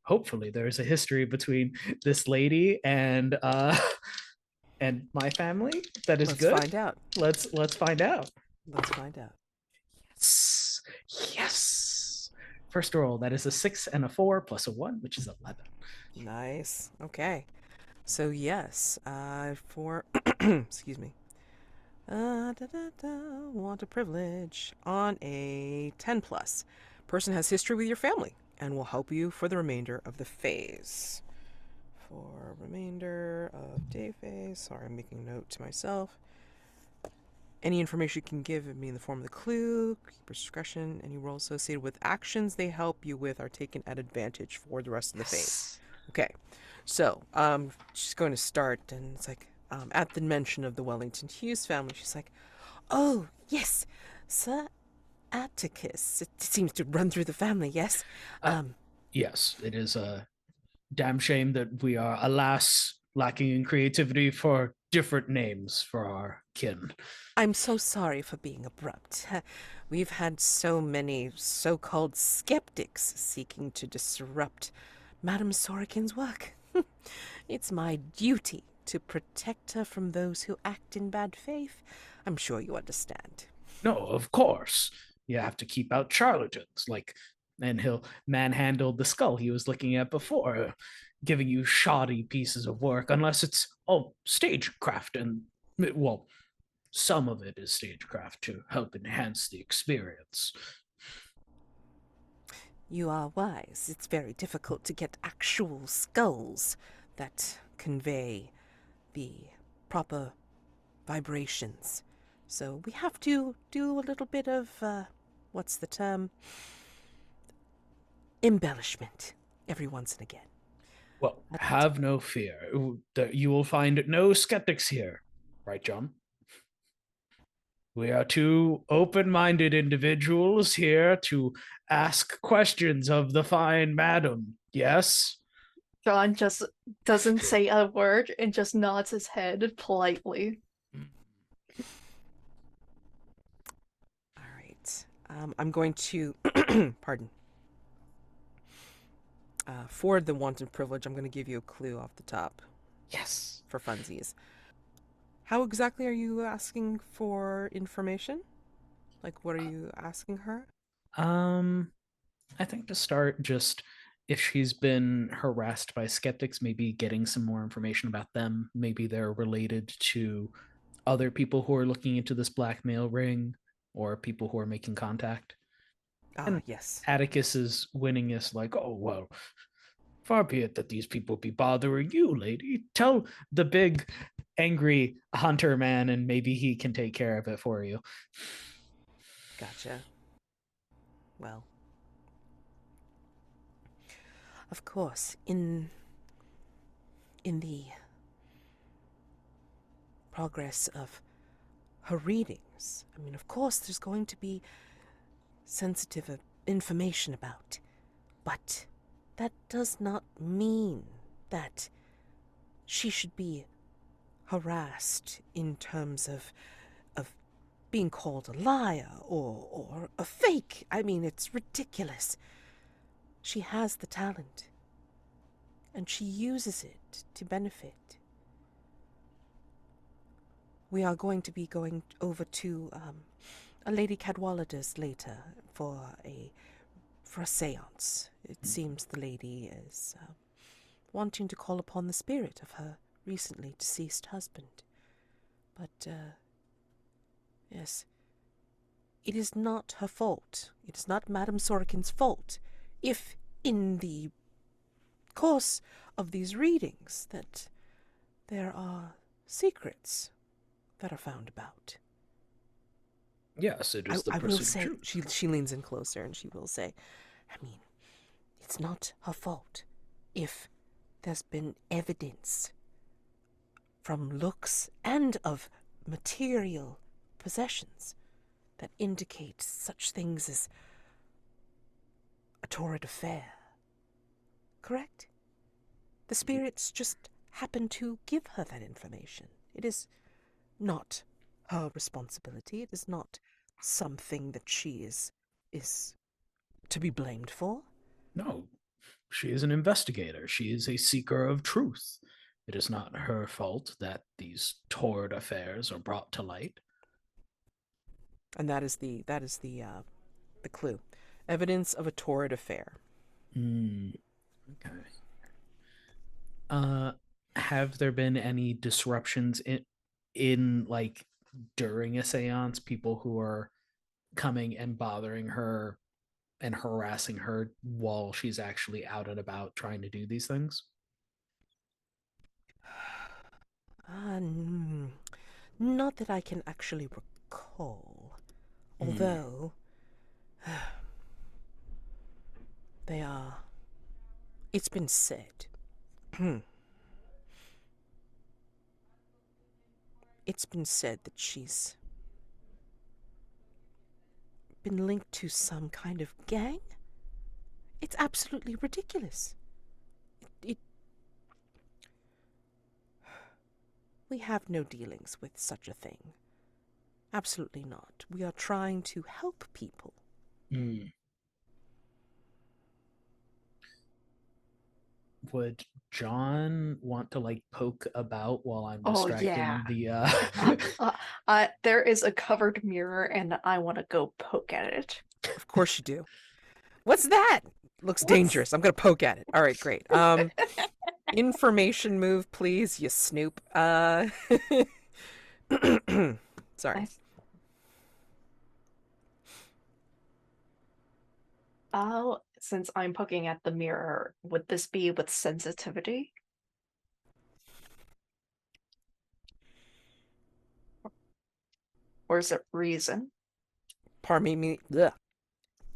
Hopefully there's a history between this lady and my family that is good. Let's find out. Let's find out. Let's find out. Yes. First roll, that is a 6 and a 4 plus a 1, which is 11. Nice. Okay. So yes, for excuse me. Want a privilege on a 10 plus. Person has history with your family and will help you for the remainder of the phase. For remainder of day phase. Sorry, I'm making a note to myself. Any information you can give me in the form of the clue, discretion, any role associated with actions they help you with are taken at advantage for the rest of the phase. Okay, so she's going to start, and it's like, at the mention of the Wellington-Hughes family, she's like, oh, yes, Sir Atticus. It seems to run through the family, yes? Yes, it is a damn shame that we are, alas, lacking in creativity for different names for our kin. I'm so sorry for being abrupt. We've had so many so-called skeptics seeking to disrupt Madame Sorokin's work. It's my duty to protect her from those who act in bad faith. I'm sure you understand. No, of course. You have to keep out charlatans, and he'll manhandle the skull he was looking at before, giving you shoddy pieces of work, unless it's all stagecraft, and, well, some of it is stagecraft to help enhance the experience. You are wise. It's very difficult to get actual skulls that convey the proper vibrations. So we have to do a little bit of, what's the term? Embellishment every once and again. Well, have no fear. You will find no skeptics here. Right, John? We are two open-minded individuals here to ask questions of the fine madam. Yes? John just doesn't say a word and just nods his head politely. All right. I'm going to, pardon. For the wanton privilege, I'm going to give you a clue off the top. Yes. For funsies. How exactly are you asking for information? Like, what are you asking her? I think to start, just if she's been harassed by skeptics, maybe getting some more information about them. Maybe they're related to other people who are looking into this blackmail ring, or people who are making contact. And Yes. Atticus's winningest, oh, well, far be it that these people be bothering you, lady. Tell the big, angry hunter man, and maybe he can take care of it for you. Gotcha. Well, Of course, in the progress of her readings, I mean, of course, there's going to be sensitive information about, but that does not mean that she should be harassed in terms of being called a liar or a fake. I mean, it's ridiculous. She has the talent, and she uses it to benefit. We are going to be going over to a Lady Cadwallader's later for a seance. It seems the lady is wanting to call upon the spirit of her recently deceased husband. But, yes, it is not her fault. It is not Madame Sorokin's fault if, in the course of these readings, that there are secrets that are found about. Yes, it is I the will pursuit say, of truth. she leans in closer and she will say, I mean, it's not her fault if there's been evidence from looks and of material possessions that indicate such things as a torrid affair. Correct? The spirits just happen to give her that information. It is not her responsibility. It is not something that she is to be blamed for. No, she is an investigator. She is a seeker of truth. It is not her fault that these torrid affairs are brought to light. And that is the clue. Evidence of a torrid affair. Okay. Have there been any disruptions in during a seance, people who are coming and bothering her and harassing her while she's actually out and about trying to do these things? Not that I can actually recall. Although, they are... It's been said. It's been said that she's been linked to some kind of gang. It's absolutely ridiculous. We have no dealings with such a thing. Absolutely not. We are trying to help people. Would John want to like poke about while I'm Oh, distracting yeah. the There is a covered mirror, and I want to go poke at it. Of course you do. What's that? Looks What's- dangerous. I'm gonna poke at it. All right, great. Information move, please, you snoop. Sorry. Nice. Since I'm poking at the mirror, would this be with sensitivity? Or is it reason? Pardon me. Ugh.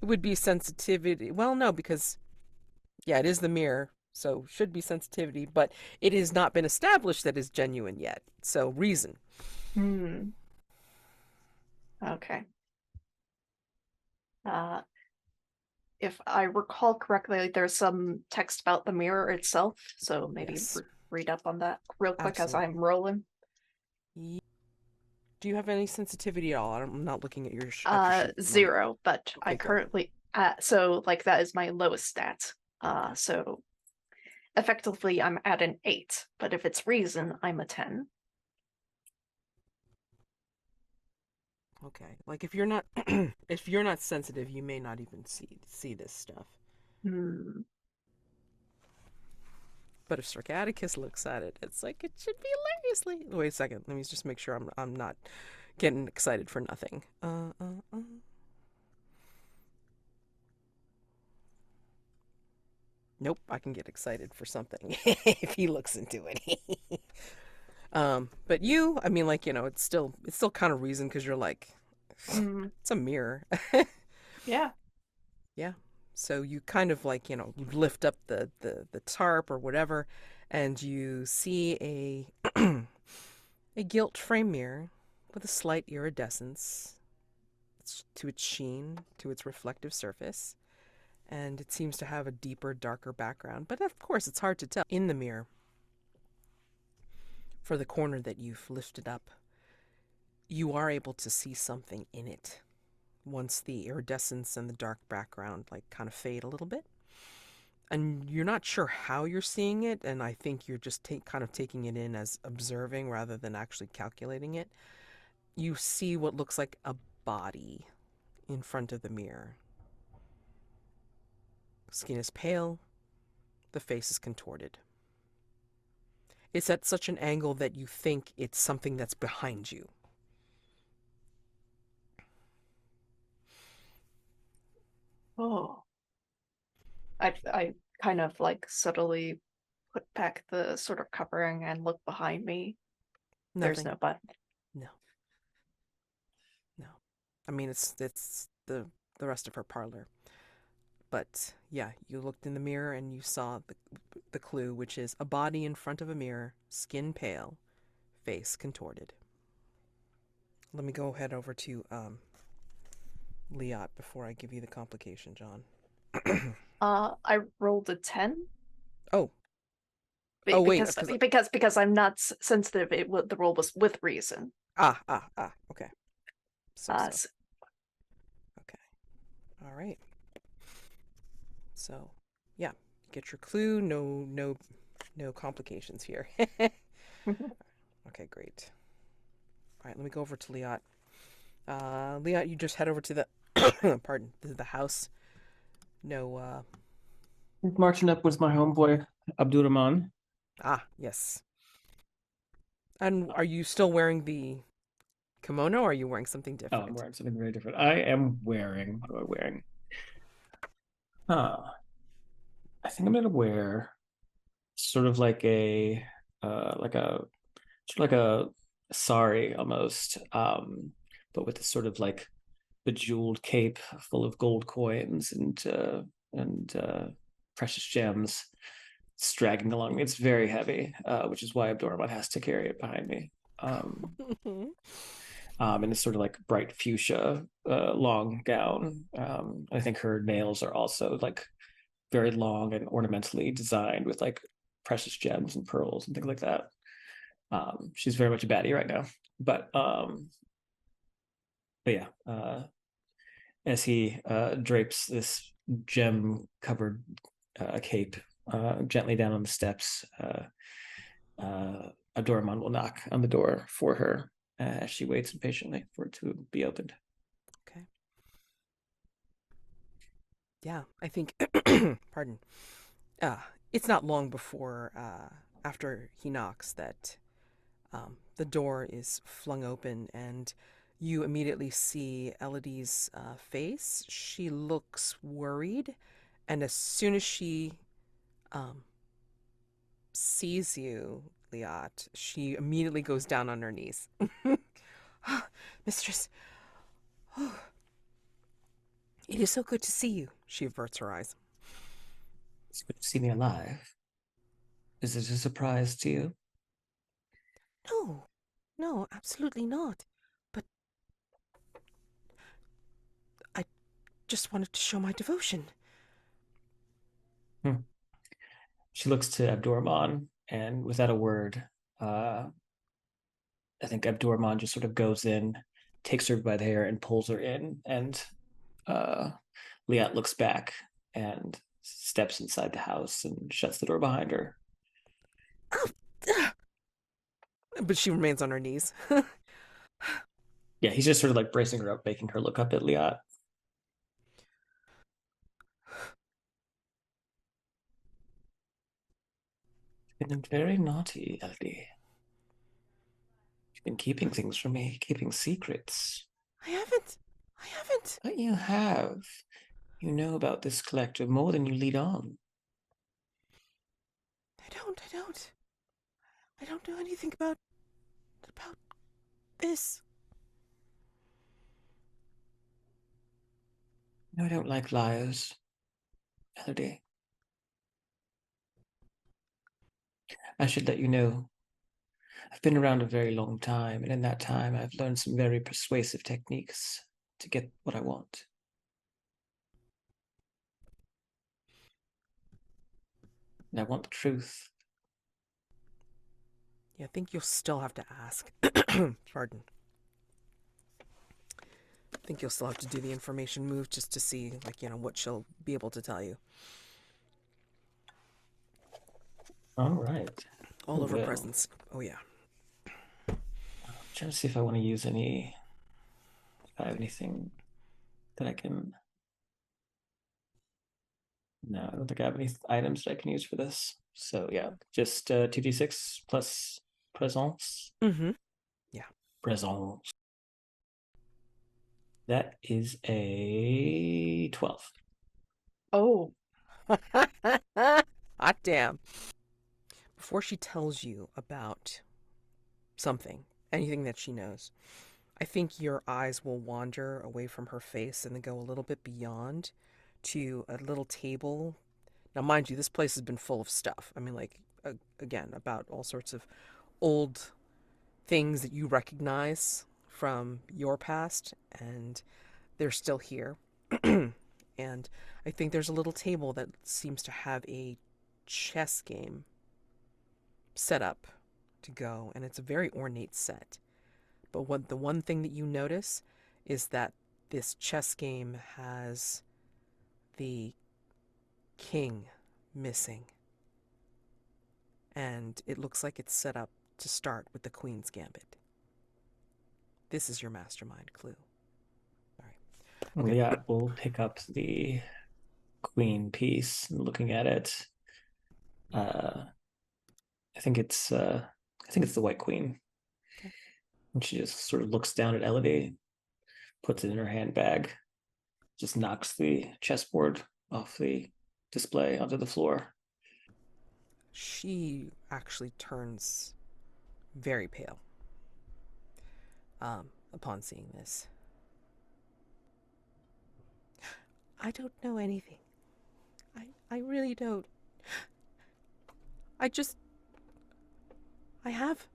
It would be sensitivity. Well, no, because yeah, it is the mirror, so should be sensitivity, but it has not been established that is genuine yet. So reason. Hmm. Okay. If I recall correctly, there's some text about the mirror itself, so maybe Yes. read up on that real quick as Absolutely. I'm rolling. Do you have any sensitivity at all? I'm not looking at your at your sheet at the moment. 0, but I Okay, good. currently so like that is my lowest stat. So effectively I'm at an 8, but if it's reason, I'm a 10. Okay. Like if you're not if you're not sensitive, you may not even see this stuff. Hmm. But if Sir Atticus looks at it, it's like it should be hilariously. Wait a second. Let me just make sure I'm not getting excited for nothing. Nope, I can get excited for something if he looks into it. But you, I mean, like, you know, it's still kind of reason because you're like, it's a mirror. Yeah. Yeah. So you kind of like, you know, you lift up the tarp or whatever, and you see a a gilt frame mirror with a slight iridescence to its sheen, to its reflective surface, and it seems to have a deeper, darker background. But of course, it's hard to tell. In the mirror, for the corner that you've lifted up, you are able to see something in it once the iridescence and the dark background like kind of fade a little bit. And you're not sure how you're seeing it, and I think you're just kind of taking it in as observing rather than actually calculating it. You see what looks like a body in front of the mirror. Skin is pale, the face is contorted. It's at such an angle that you think it's something that's behind you. Oh. I kind of like subtly put back the sort of covering and look behind me. There's Nothing. no button. No. No. I mean, it's the rest of her parlor. But yeah, you looked in the mirror and you saw the clue, which is a body in front of a mirror, skin pale, face contorted. Let me go head over to Liat before I give you the complication, John. I rolled a 10. Oh. Oh wait, because I'm not sensitive. The roll was with reason. Okay. So. Okay. All right. So, yeah, get your clue. No complications here. Okay, great. All right, let me go over to Liat. Liat, you just head over to the pardon, the house. No. Marching up with my homeboy Abdurrahman. Yes. And are you still wearing the kimono, or are you wearing something Oh, different? I'm wearing something very different. I am wearing. What am I wearing? I think I'm gonna wear sort of like a like a sort of like a sari almost, but with this sort of like bejeweled cape full of gold coins and precious gems. It's dragging along. It's very heavy, which is why Abdurrahman has to carry it behind me. And it's sort of like bright fuchsia, long gown. I think her nails are also like very long and ornamentally designed with like precious gems and pearls and things like that. She's very much a baddie right now, but yeah, as he drapes this gem-covered cape gently down on the steps. A doorman will knock on the door for her as she waits impatiently for it to be opened. Okay. Yeah, I think, pardon. It's not long before, after he knocks, that the door is flung open and you immediately see Elodie's face. She looks worried, and as soon as she sees you, Liat, she immediately goes down on her knees. Mistress, oh, it is so good to see you. She averts her eyes. It's good to see me alive. Is it a surprise to you? No, no, absolutely not. But I just wanted to show my devotion. She looks to Abdurrahman, and without a word, I think Abdurrahman just sort of goes in, takes her by the hair, and pulls her in. And Liat looks back and steps inside the house and shuts the door behind her. But she remains on her knees. Yeah, he's just sort of like bracing her up, making her look up at Liat. You've been very naughty, Elodie. You've been keeping things from me, keeping secrets. I haven't. I haven't. But you have. You know about this collective more than you lead on. I don't. I don't know anything about this. No, I don't like liars, Elodie. I should let you know. I've been around a very long time, and in that time I've learned some very persuasive techniques to get what I want. And I want the truth. Yeah, I think you'll still have to ask. Pardon. I think you'll still have to do the information move just to see, like, what she'll be able to tell you. All right. All of her Well, presence. Oh, yeah. I'm trying to see if I want to use if I have anything that I can. No, I don't think I have any items that I can use for this. So yeah, just 2d6 plus presence. Mm-hmm. Presence. That is a 12. Oh, Hot damn. Before she tells you about something, anything that she knows, I think your eyes will wander away from her face and then go a little bit beyond to a little table. Now, mind you, this place has been full of stuff. I mean, like, again, about all sorts of old things that you recognize from your past, and they're still here. And I think there's a little table that seems to have a chess game set up to go, and it's a very ornate set. But the one thing that you notice is that this chess game has the king missing. And it looks like it's set up to start with the queen's gambit. This is your mastermind clue. All right. Okay. Yeah, we'll pick up the queen piece and looking at it. I think it's the white queen. Okay. And she just sort of looks down at Elodie, puts it in her handbag, just knocks the chessboard off the display onto the floor. She actually turns very pale upon seeing this. I don't know anything. I really don't. I have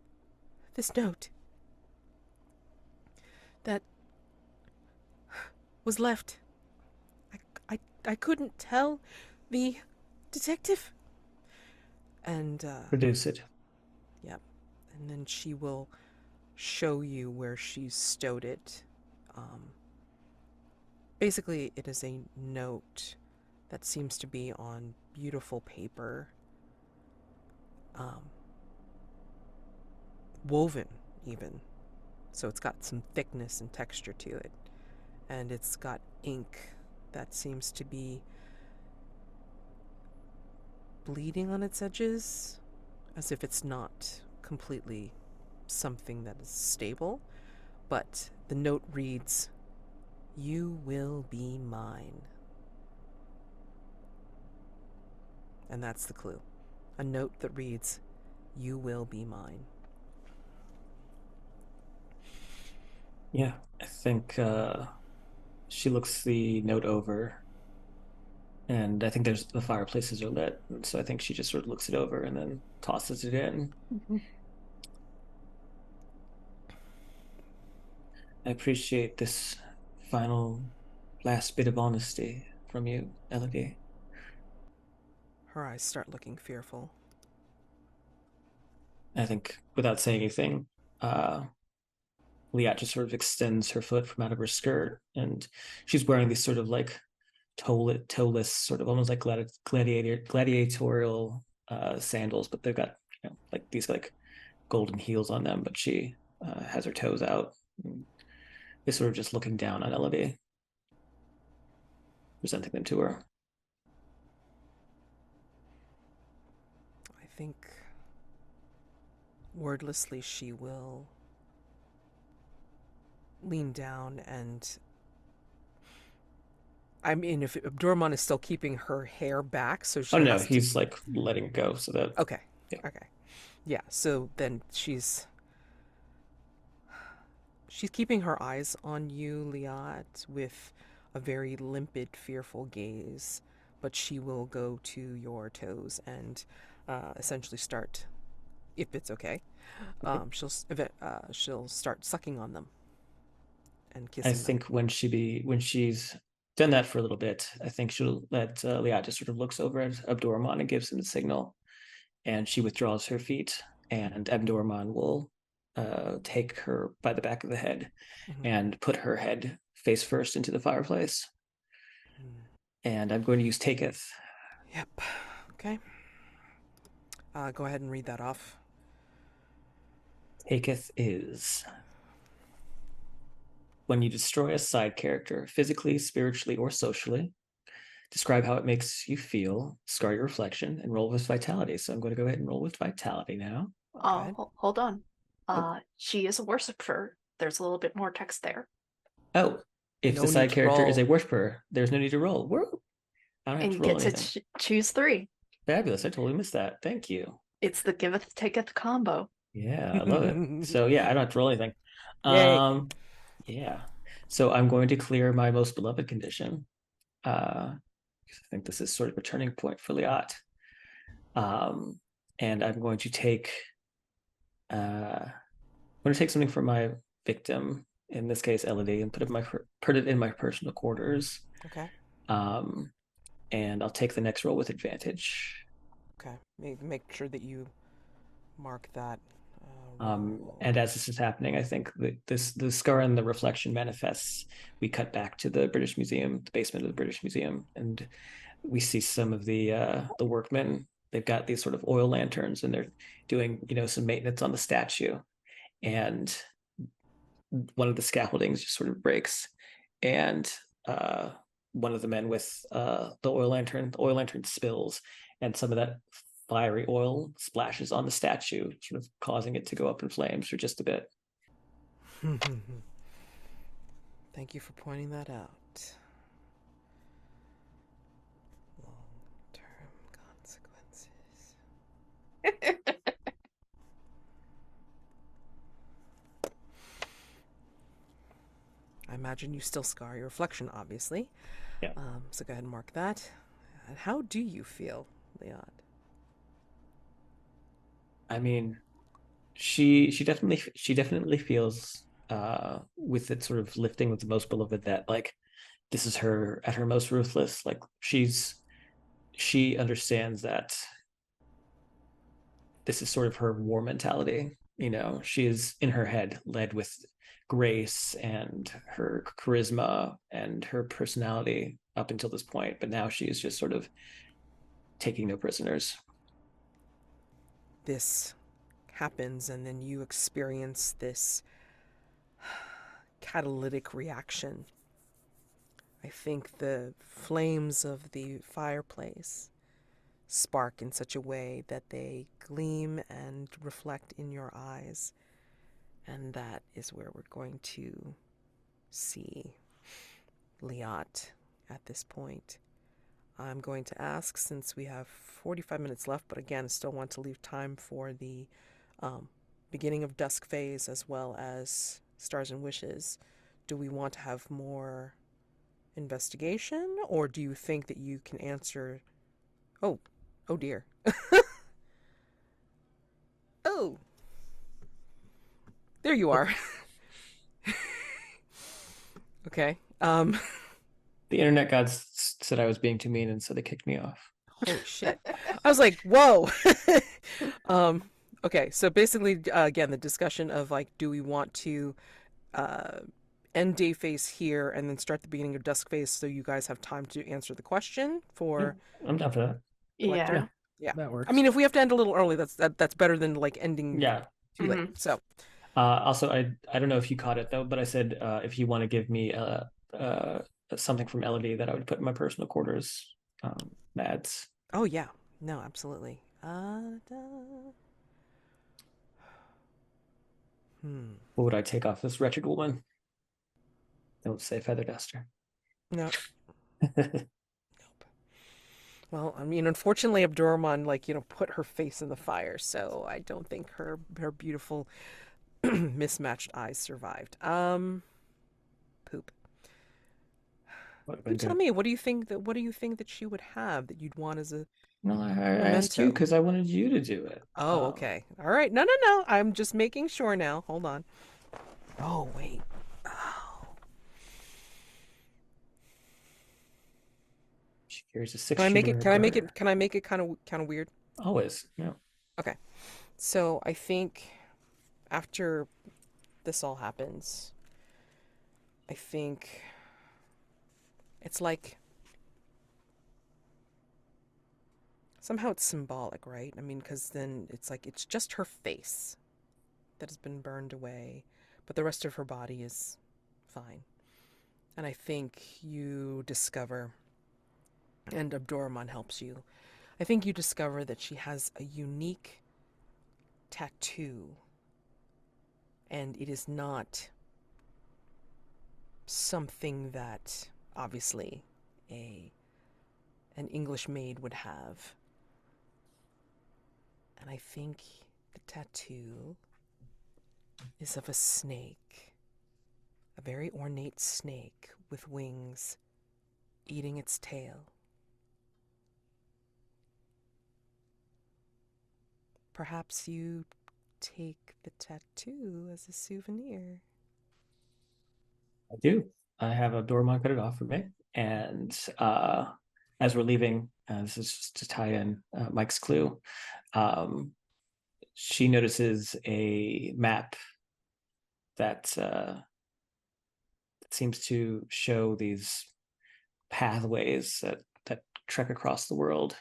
this note that was left. I couldn't tell the detective. And, Produce it. yep. And then she will show you where she's stowed it. Basically, it is a note that seems to be on beautiful paper, woven even. So it's got some thickness and texture to it. And it's got ink that seems to be bleeding on its edges, as if it's not completely something that is stable. But the note reads, "You will be mine." And that's the clue. A note that reads, "You will be mine." Yeah, I think she looks the note over, and I think the fireplaces are lit, and so I think she just sort of looks it over and then tosses it in. I appreciate this final last bit of honesty from you, Elodie. Her eyes start looking fearful. I think without saying anything, Liat just sort of extends her foot from out of her skirt, and she's wearing these sort of like toeless, sort of almost like gladiatorial sandals, but they've got like these like golden heels on them. But she has her toes out, is sort of just looking down on Elodie, presenting them to her. I think wordlessly she will lean down and, I mean, if Abdurrahman is still keeping her hair back, so she Oh no, has to. he's like letting it go so that. Okay. Yeah. Okay. Yeah. So then she's keeping her eyes on you, Liat, with a very limpid, fearful gaze. But she will go to your toes and essentially start, if it's okay, she'll start sucking on them and I kissing them. think when she's done that for a little bit, I think she'll let Liat just sort of looks over at Abdurrahman and gives him the signal, and she withdraws her feet, and Abdurrahman will take her by the back of the head Mhm. and put her head face first into the fireplace. Mm. And I'm going to use taketh. Yep. Okay. Go ahead and read that off. Taketh is when you destroy a side character, physically, spiritually, or socially, describe how it makes you feel, scar your reflection, and roll with vitality. So I'm going to go ahead and roll with vitality now. Go ahead. Hold on. Oh. She is a worshiper. There's a little bit more text there. Oh, if No the side need to character is a roll. worshiper, there's no need to roll. Whoa. I don't have to And roll get anything. to choose 3. Fabulous. I totally missed that. Thank you. It's the giveth taketh combo. Yeah, I love it. So yeah, I don't have to roll anything. Yay. Yeah. So I'm going to clear my most beloved condition. I think this is sort of a turning point for Liat. And I'm going to take something from my victim, in this case Elodie, and put it in my personal quarters. Okay. And I'll take the next roll with advantage. Okay. Make sure that you mark that. And as this is happening, I think the scar and the reflection manifests. We cut back to the British Museum, the basement of the British Museum, and we see some of the workmen. They've got these sort of oil lanterns, and they're doing some maintenance on the statue. And one of the scaffoldings just sort of breaks, and one of the men with the oil lantern spills, and some of that fiery oil splashes on the statue, sort of causing it to go up in flames for just a bit. Thank you for pointing that out. Long-term consequences. I imagine you still scar your reflection, obviously. Yeah. So go ahead and mark that. And how do you feel, Liat? I mean, she definitely feels with it sort of lifting with the most beloved that like this is her at her most ruthless. Like she understands that this is sort of her war mentality. She is in her head led with grace and her charisma and her personality up until this point, but now she is just sort of taking no prisoners. This happens, and then you experience this catalytic reaction. I think the flames of the fireplace spark in such a way that they gleam and reflect in your eyes. And that is where we're going to see Liat at this point. I'm going to ask, since we have 45 minutes left, but again, still want to leave time for the beginning of dusk phase as well as stars and wishes. Do we want to have more investigation, or do you think that you can answer? Oh dear. Oh, there you are. Okay. The internet gods said I was being too mean, and so they kicked me off. Holy shit. I was like, whoa. Okay, so basically, again, the discussion of like, do we want to end day phase here and then start the beginning of dusk phase so you guys have time to answer the question for I'm down for that. Collector? Yeah. Yeah. That works. I mean, if we have to end a little early, that's better than like ending Yeah. too late. So Also, I don't know if you caught it though, but I said if you want to give me something from Elodie that I would put in my personal quarters, Mads. oh yeah. No, absolutely. What would I take off this wretched woman? Don't say feather duster. No. Nope. Well, I mean, unfortunately, Abdurrahman, put her face in the fire, so I don't think her beautiful mismatched eyes survived. Poop. You tell me, what do you think that she would have that you'd want as a No, I asked you memento? because I wanted you to do it. Oh, okay. All right. No. I'm just making sure now. Hold on. Oh, wait. Oh. She carries a 6 Can I make shooter it? in Can her I make it? garter. Can I make it kind of weird? Always, yeah. Okay. So I think after this all happens, I think it's like somehow it's symbolic, right? I mean, because then it's like it's just her face that has been burned away, but the rest of her body is fine. And I think you discover, and Abdurrahman helps you, I think you discover that she has a unique tattoo, and it is not something that obviously an English maid would have. And I think the tattoo is of a snake, a very ornate snake with wings eating its tail. Perhaps you take the tattoo as a souvenir. I do. I have a Dormon cut it off for me. And as we're leaving, this is just to tie in Mike's clue. She notices a map that seems to show these pathways that trek across the world.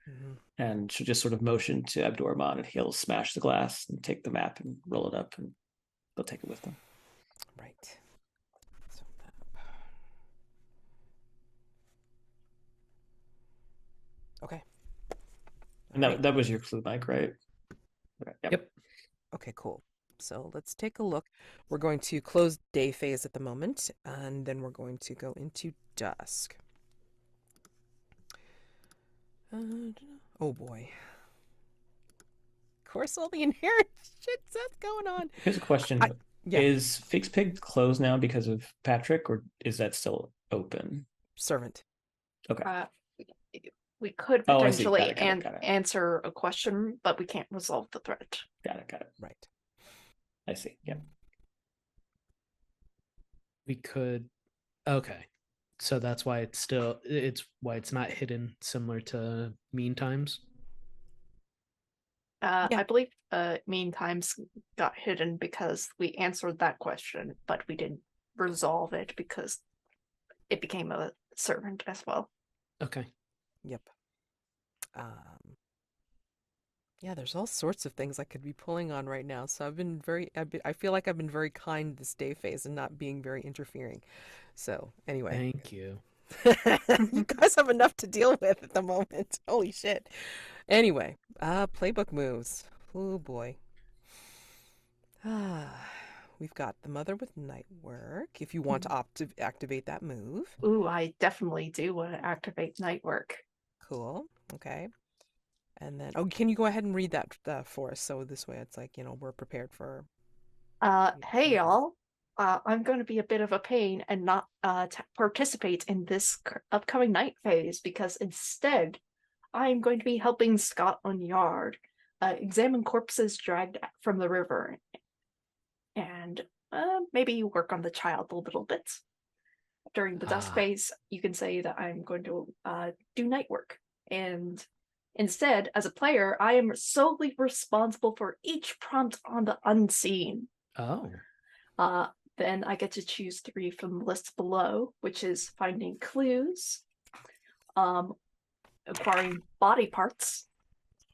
Mm-hmm. And she'll just sort of motion to Abdurrahman, and he'll smash the glass and take the map and roll it up, and they'll take it with them. Right. So okay. And Right. that was your clue, Mike, right? Okay, Yep. Okay, cool. So let's take a look. We're going to close day phase at the moment, and then we're going to go into dusk. Oh boy. Of course, all the inherent shit that's going on. Here's a question. Yeah. Is Fig's Pig closed now because of Patrick, or is that still open? Servant. Okay. We could Oh, I see. potentially Got it. answer a question, but we can't resolve the threat. Got it. Right. I see. Yeah. We could. Okay. So that's why it's why it's not hidden, similar to mean times. Yeah. I believe mean times got hidden because we answered that question, but we didn't resolve it because it became a servant as well. Okay. Yep. Um, yeah, there's all sorts of things I could be pulling on right now. So I feel like I've been very kind this day phase and not being very interfering. So anyway, Thank you. you guys have enough to deal with at the moment. Holy shit. Anyway, playbook moves. Oh boy. We've got the mother with night work. If you want to activate that move. Ooh, I definitely do want to activate night work. Cool. Okay. And then, oh, can you go ahead and read that for us? So this way it's like, we're prepared for. Hey y'all. I'm going to be a bit of a pain and not participate in this upcoming night phase because instead I'm going to be helping Scotland Yard examine corpses dragged from the river and maybe work on the child a little bit. During the dusk phase, you can say that I'm going to do night work. And instead, as a player, I am solely responsible for each prompt on the unseen. Oh. Then I get to choose 3 from the list below, which is finding clues, acquiring body parts,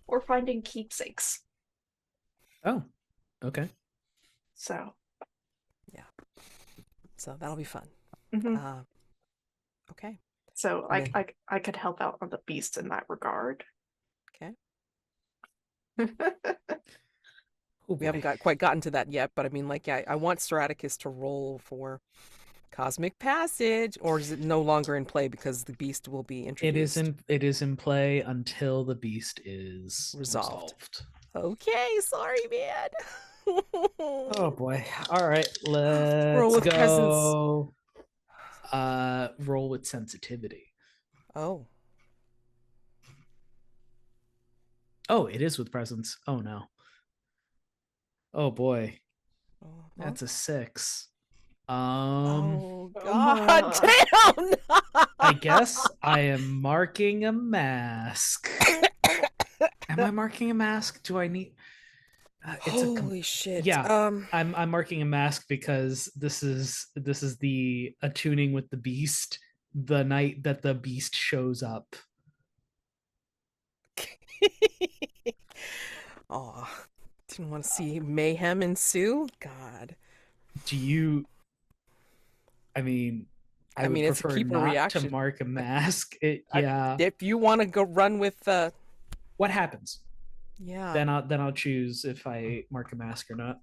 or finding keepsakes. Oh, okay. So, yeah. So that'll be fun. Mm-hmm. Okay. So I could help out on the beast in that regard. Okay. Oh, we haven't quite gotten to that yet, but I mean, like, yeah, I want Sir Atticus to roll for Cosmic Passage, or is it no longer in play because the beast will be introduced? It is in play until the beast is resolved. Okay, sorry, man. Oh boy. All right, let's roll with go. Roll with sensitivity. Oh. Oh, it is with presence. Oh no. Oh boy. That's a 6. Oh god damn. I guess I am marking a mask. Am I marking a mask? Do I need Holy shit. Yeah. I'm marking a mask because this is the attuning with the beast the night that the beast shows up. Oh, didn't want to see mayhem ensue. God. Do you? I mean, I would it's a prefer keeper not reaction. to mark a mask. Yeah. If you want to go run with what happens? Yeah. Then I'll choose if I mark a mask or not.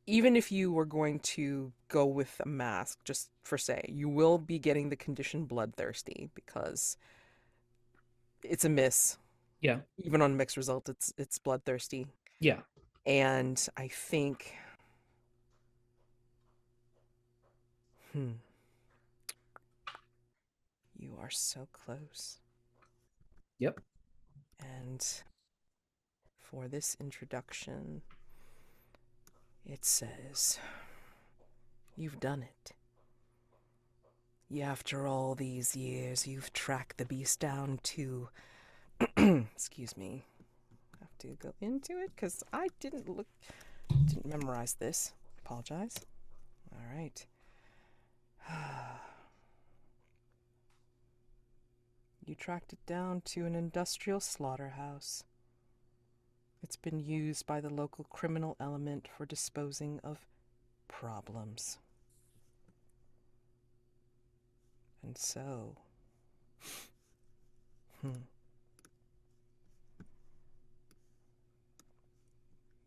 Even if you were going to go with a mask, just for say, you will be getting the condition bloodthirsty because it's a miss. Yeah. Even on mixed result, it's bloodthirsty. Yeah. And I think you are so close. Yep. And for this introduction, it says, you've done it. After all these years, you've tracked the beast down to... Excuse me. I have to go into it because I didn't memorize this. Apologize. All right. You tracked it down to an industrial slaughterhouse. It's been used by the local criminal element for disposing of problems. And so...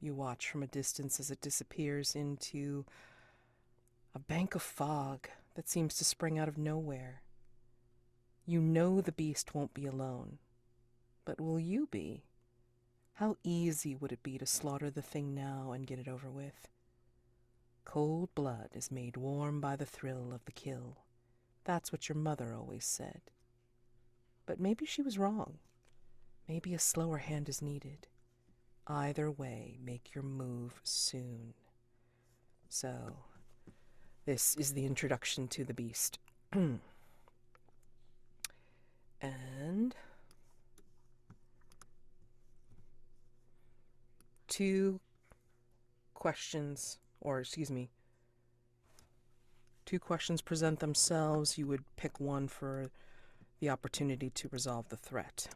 You watch from a distance as it disappears into a bank of fog that seems to spring out of nowhere. You know the beast won't be alone. But will you be? How easy would it be to slaughter the thing now and get it over with? Cold blood is made warm by the thrill of the kill. That's what your mother always said. But maybe she was wrong. Maybe a slower hand is needed. Either way, make your move soon. So, this is the introduction to the beast. And... 2 questions, or excuse me, 2 questions present themselves. You would pick one for the opportunity to resolve the threat.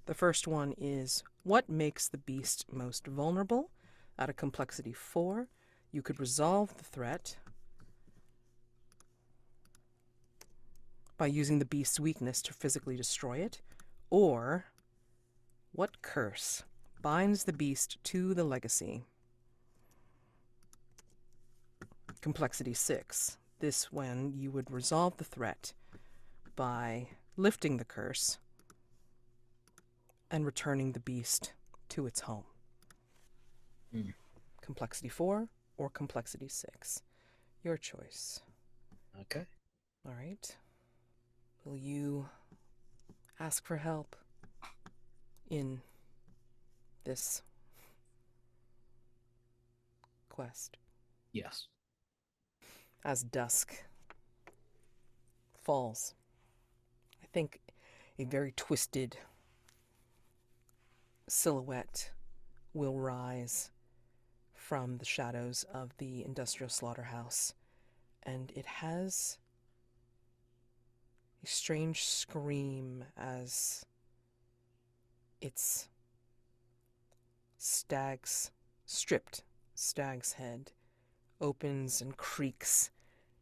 The first one is, what makes the beast most vulnerable? At a complexity 4, you could resolve the threat by using the beast's weakness to physically destroy it, or what curse binds the beast to the legacy? Complexity 6. This when you would resolve the threat by lifting the curse and returning the beast to its home. Complexity 4 or complexity 6. Your choice. Okay. All right. Will you ask for help in this quest? Yes. As dusk falls, I think a very twisted silhouette will rise from the shadows of the industrial slaughterhouse, and it has a strange scream as its stripped stag's head opens and creaks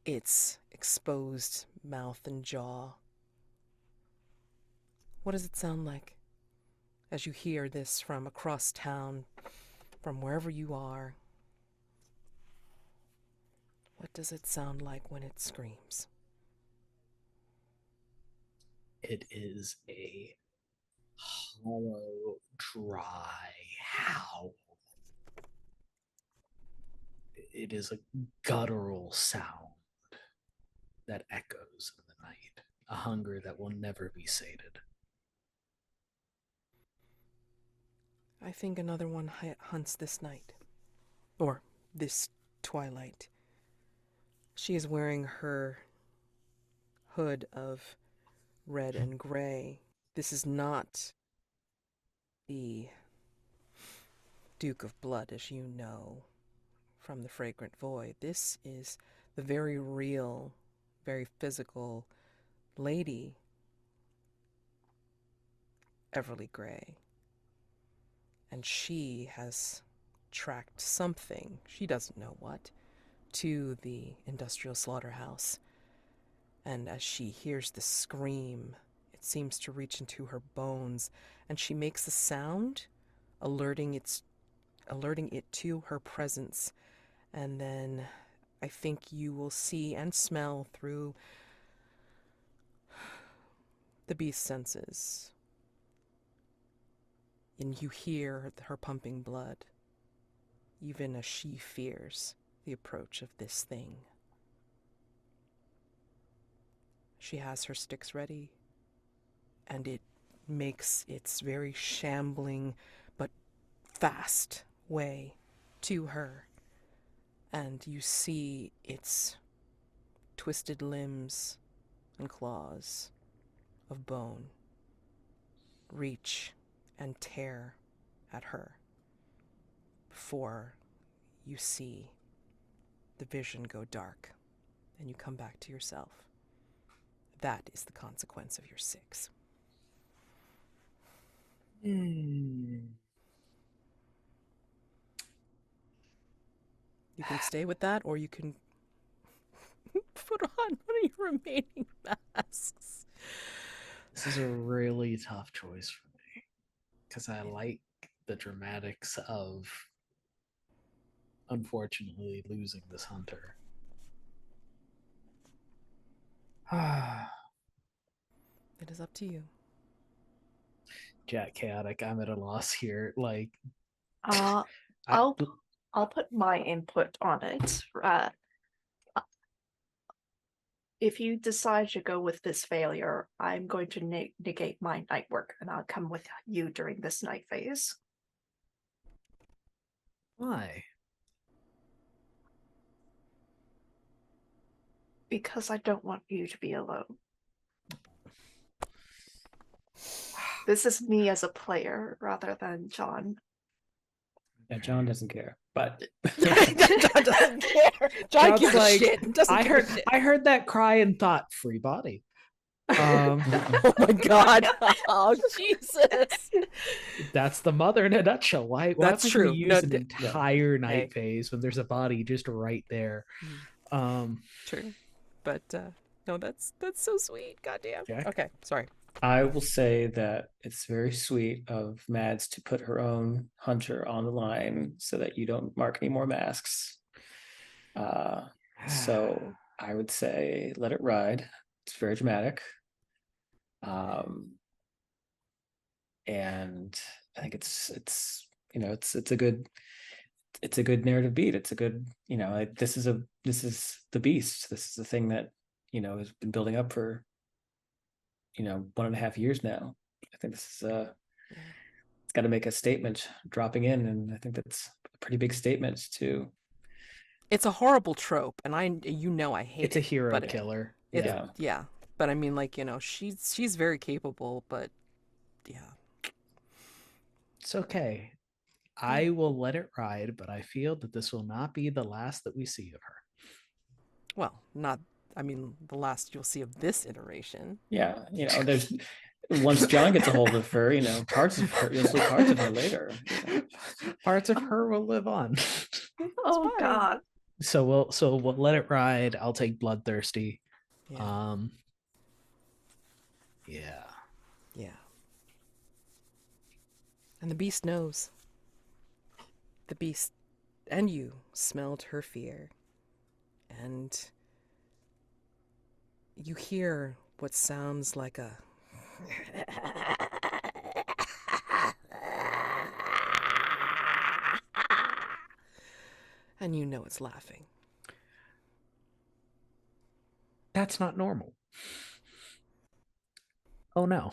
its exposed mouth and jaw. What does it sound like as you hear this from across town, from wherever you are? What does it sound like when it screams? It is a hollow, dry howl. It is a guttural sound that echoes in the night, a hunger that will never be sated. I think another one hunts this night, or this twilight. She is wearing her hood of red and gray. This is not the Duke of Blood, as you know from the Fragrant Void. This is the very real, very physical Lady Everly Grey. And she has tracked something, she doesn't know what, to the industrial slaughterhouse. And as she hears the scream, it seems to reach into her bones, and she makes a sound, alerting it to her presence. And then I think you will see and smell through the beast's senses. And you hear her pumping blood, even as she fears the approach of this thing. She has her sticks ready, and it makes its very shambling but fast way to her. And you see its twisted limbs and claws of bone reach and tear at her before you see the vision go dark and you come back to yourself. That is the consequence of your 6. You can stay with that, or you can put on one of your remaining masks. This is a really tough choice for me, because I like the dramatics of, unfortunately, losing this hunter. It is up to you. Jack Chaotic, I'm at a loss here. Like, I'll put my input on it. If you decide to go with this failure, I'm going to negate my night work, and I'll come with you during this night phase. why? Because I don't want you to be alone. This is me as a player rather than John. Yeah, John doesn't care, but John doesn't care. John gives a shit. Doesn't give a shit. I heard that cry and thought, free body. Oh my god. Oh Jesus. That's the mother in a nutshell. Why That's would true. we use No, an entire night hey. phase when there's a body just right there? True. But no, that's so sweet. Goddamn. Jack? Okay, sorry. I will say that it's very sweet of Mads to put her own hunter on the line so that you don't mark any more masks. So I would say let it ride. It's very dramatic. And I think it's it's a good narrative beat. It's a good, like, this is the beast. This is the thing that, has been building up for 1.5 years now. I think this is it's got to make a statement dropping in, and I think that's a pretty big statement to. It's a horrible trope, and I hate It's a it. hero but killer. Yeah. But I mean, like, she's very capable, but yeah. It's okay. I will let it ride, but I feel that this will not be the last that we see of her. Well, not. I mean, the last you'll see of this iteration. Yeah, there's once John gets a hold of her, parts of her, you'll see parts of her later. Parts of her will live on. Oh God. So we'll let it ride. I'll take Bloodthirsty. Yeah. Yeah. Yeah. And the beast knows. The beast and you smelled her fear. And you hear what sounds like a and you know it's laughing. That's not normal. Oh no.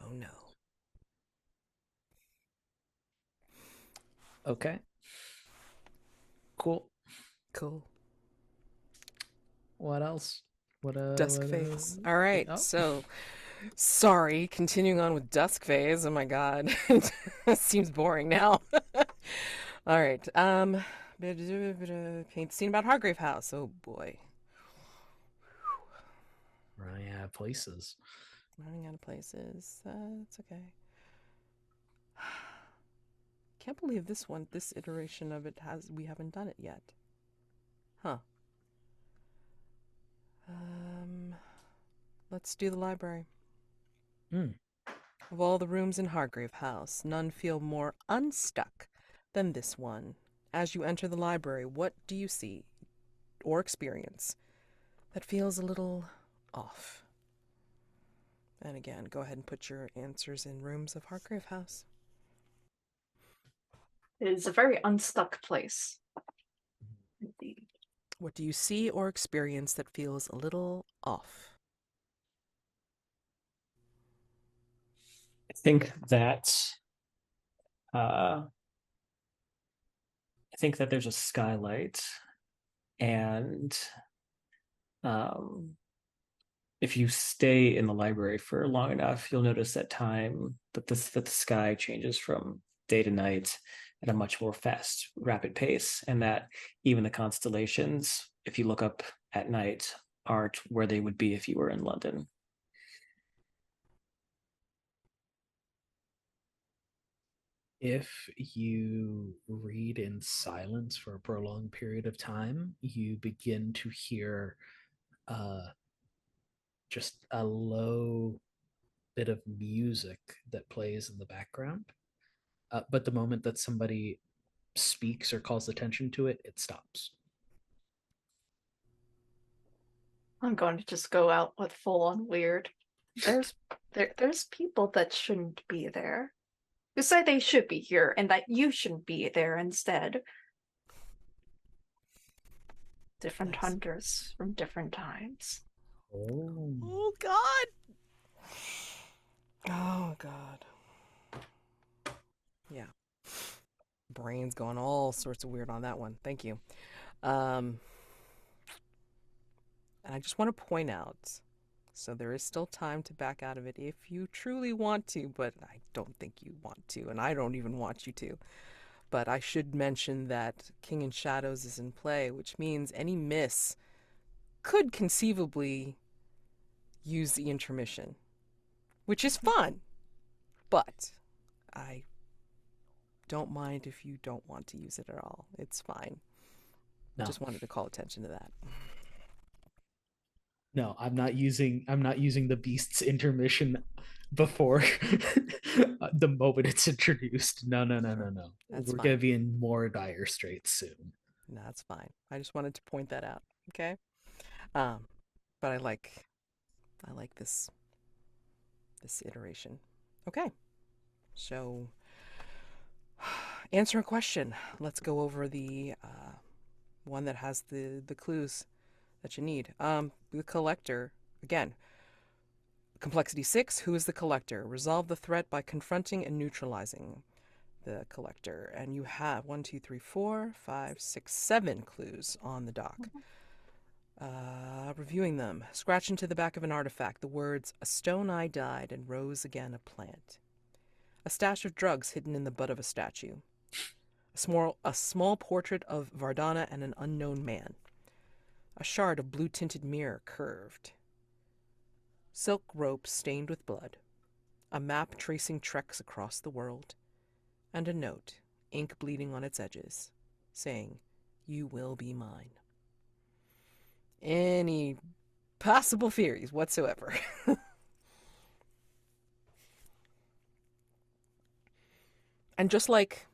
Oh no. Okay. Cool. What else? Dusk phase. All right. So, sorry. Continuing on with dusk phase. Oh my god, seems boring now. All right. Paint scene about Hargrave House. Oh boy. Running out of places. It's okay. Can't believe this iteration of it we haven't done it yet. Huh. Let's do the library. Of all the rooms in Hargrave House, none feel more unstuck than this one. As you enter the library, what do you see or experience that feels a little off? And again, go ahead and put your answers in rooms of Hargrave House. It is a very unstuck place. Indeed. What do you see or experience that feels a little off? I think that there's a skylight, and if you stay in the library for long enough, you'll notice that the sky changes from day to night at a much more fast, rapid pace, and that even the constellations, if you look up at night, aren't where they would be if you were in London. If you read in silence for a prolonged period of time, you begin to hear just a low bit of music that plays in the background. But the moment that somebody speaks or calls attention to it, it stops. I'm going to just go out with full on weird. There's people that shouldn't be there. You say they should be here and that you shouldn't be there instead. Different hunters from different times. Oh god. Oh god. Yeah. Brain's going all sorts of weird on that one. Thank you. And I just want to point out, so there is still time to back out of it if you truly want to, but I don't think you want to, and I don't even want you to. But I should mention that King in Shadows is in play, which means any miss could conceivably use the intermission, which is fun, but I don't mind if you don't want to use it at all. It's fine. No. Just wanted to call attention to that. No, I'm not using the beast's intermission before the moment it's introduced. No. That's We're fine. gonna be in more dire straits soon. No, that's fine. I just wanted to point that out. Okay. But I like this iteration. Okay. So answer a question. Let's go over the one that has the clues that you need. The collector, again, complexity 6, who is the collector? Resolve the threat by confronting and neutralizing the collector. And you have 1, 2, 3, 4, 5, 6, 7 clues on the dock. Reviewing them. Scratch into the back of an artifact the words, "A stone I died and rose again a plant." A stash of drugs hidden in the butt of a statue. A small portrait of Vardana and an unknown man. A shard of blue-tinted mirror curved. Silk rope stained with blood. A map tracing treks across the world. And a note, ink bleeding on its edges, saying, "You will be mine." Any possible theories whatsoever? And just like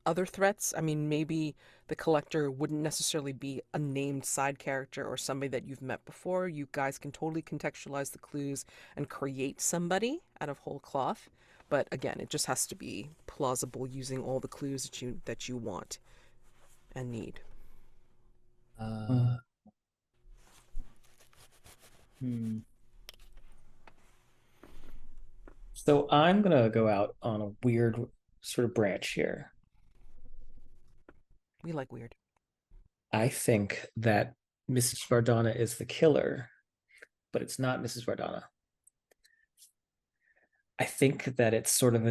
other threats, I mean, maybe the collector wouldn't necessarily be a named side character or somebody that you've met before. You guys can totally contextualize the clues and create somebody out of whole cloth. But again, it just has to be plausible using all the clues that you want and need. So I'm gonna go out on a weird sort of branch here. We like weird. I think that Mrs. Vardana is the killer, but it's not Mrs. Vardana. I think that it's sort of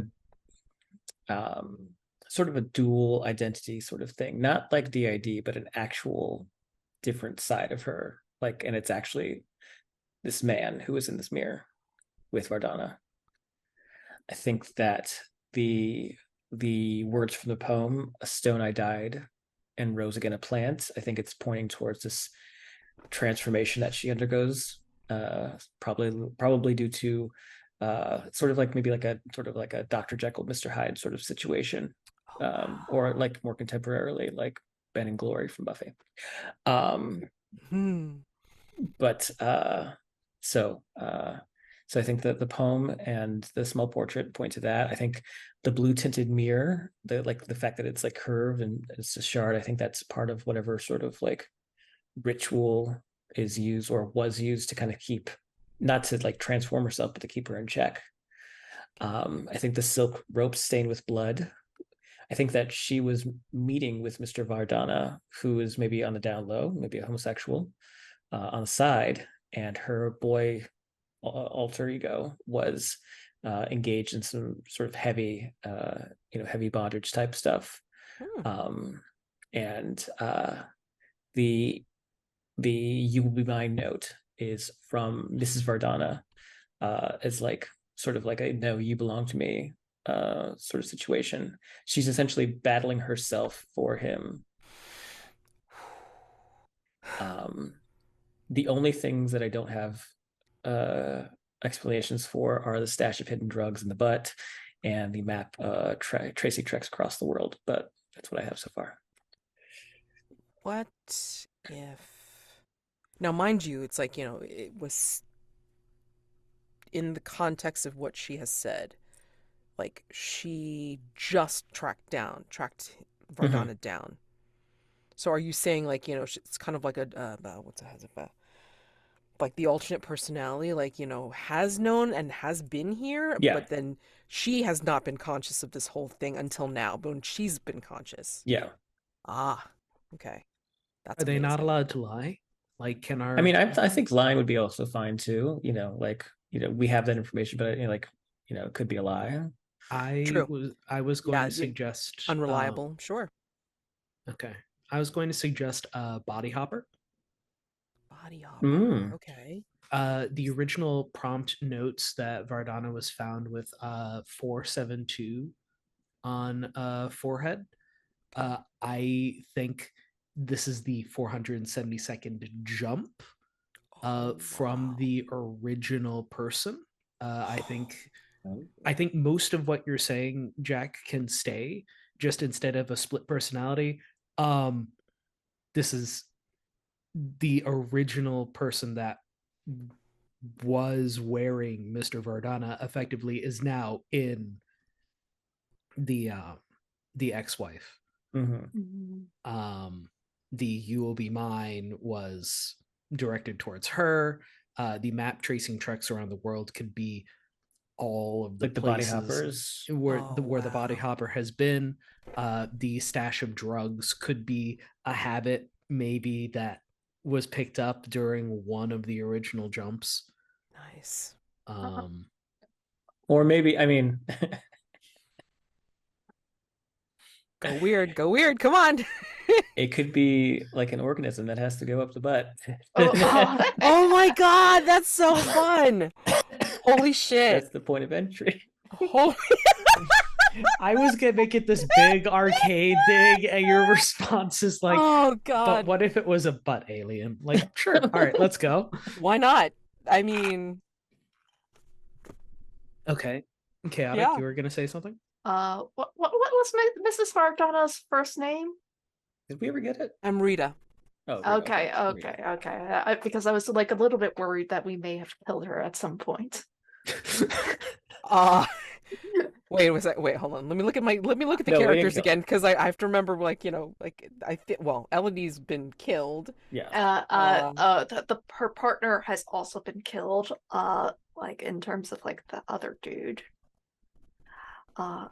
a dual identity sort of thing, not like DID, but an actual different side of her. Like, and it's actually this man who is in this mirror with Vardana. I think that the words from the poem, "A stone I died and rose again a plant," I think it's pointing towards this transformation that she undergoes, probably due to sort of like maybe like a Dr. Jekyll, Mr. Hyde sort of situation, or like more contemporarily like Ben and Glory from Buffy. But so I think that the poem and the small portrait point to that. I think the blue tinted mirror, the fact that it's like curved and it's a shard, I think that's part of whatever sort of like ritual is used or was used to kind of keep, not to like transform herself, but to keep her in check. I think the silk rope stained with blood. I think that she was meeting with Mr. Vardana, who is maybe on the down low, maybe a homosexual, on the side, and her boy alter ego was engaged in some sort of heavy bondage type stuff. And the "You will be mine" note is from Mrs. Vardana, as like sort of like a "no, you belong to me" sort of situation. She's essentially battling herself for him. The only things that I don't have explanations for are the stash of hidden drugs in the butt and the map Tracy treks across the world, but that's what I have so far. What if... Now, mind you, it's like, it was in the context of what she has said. Like, she just tracked Vardana down. So are you saying, like, it's kind of like like the alternate personality, like, has known and has been here, Yeah. but then she has not been conscious of this whole thing until now, but when she's been conscious. Yeah. Okay. That's Are they not amazing. allowed to lie? Like, can our... I mean, I think lying would be also fine too. We have that information, but it could be a lie. True. I was going to suggest unreliable. Sure. Okay. I was going to suggest Body Hopper. Body Hopper. Okay. The original prompt notes that Vardana was found with 472 on forehead. I think this is the 472nd jump from the original person. I think most of what you're saying, Jack, can stay. Just instead of a split personality, this is the original person that was wearing Mr. Vardana effectively is now in the ex-wife. Mm-hmm. The "You Will Be Mine" was directed towards her. The map tracing treks around the world could be all of the Like the body places hoppers. where the body hopper has been. The stash of drugs could be a habit maybe that was picked up during one of the original jumps. Nice. Or maybe, I mean, Go weird, come on. it could be like an organism that has to go up the butt. Oh my god, that's so fun. Holy shit. That's the point of entry. Holy I was gonna make it this big arcade thing, and your response is like, oh but god. what if it was a butt alien? Like, sure, all right, let's go. Why not? I mean, Okay. Chaotic, Yeah. you were gonna say something? What was Mrs. Vardana's first name? Did we ever get it? I'm Rita. Oh, Okay. Because I was like a little bit worried that we may have killed her at some point. Wait, hold on. Let me look at the No, we didn't characters kill again, because I have to remember, like, Elodie's been killed. Yeah. Her partner has also been killed. Like in terms of like the other dude. I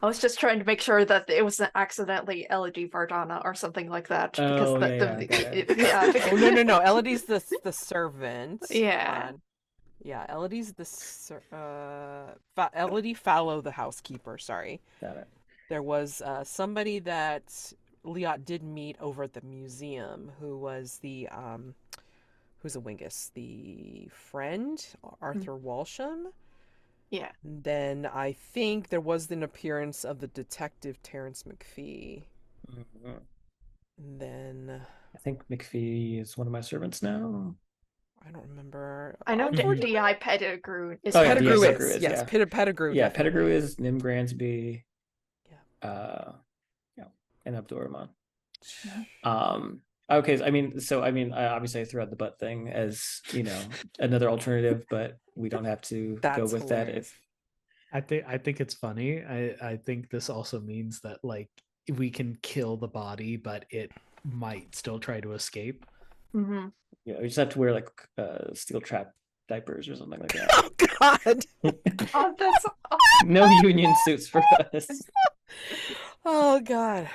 was just trying to make sure that it wasn't accidentally Elodie Vardana or something like that. Oh, Oh no, Elodie's the servant. Yeah. Yeah, Elodie's Elodie Fallow, the housekeeper. Sorry. Got it. There was somebody that Liat did meet over at the museum who was who's a Wingus? The friend, Arthur Walsham. Yeah. Then I think there was an appearance of the detective Terrence McPhee. Mm-hmm. And then I think McPhee is one of my servants now. I don't remember. I know DI Pettigrew is. Oh, yeah, Pettigrew DI is. Pettigrew is, Yes, yeah. Pettigrew. Yeah, definitely. Pettigrew is Nim Gransby. Yeah. And Abdurrahman. Okay, obviously I threw out the butt thing as, another alternative, but we don't have to go That's with hilarious. that. I think it's funny. I think this also means that like we can kill the body, but it might still try to escape. Mm-hmm. Yeah, we just have to wear like steel trap diapers or something like that. Oh God. Oh, that's. No union suits for us. Oh God.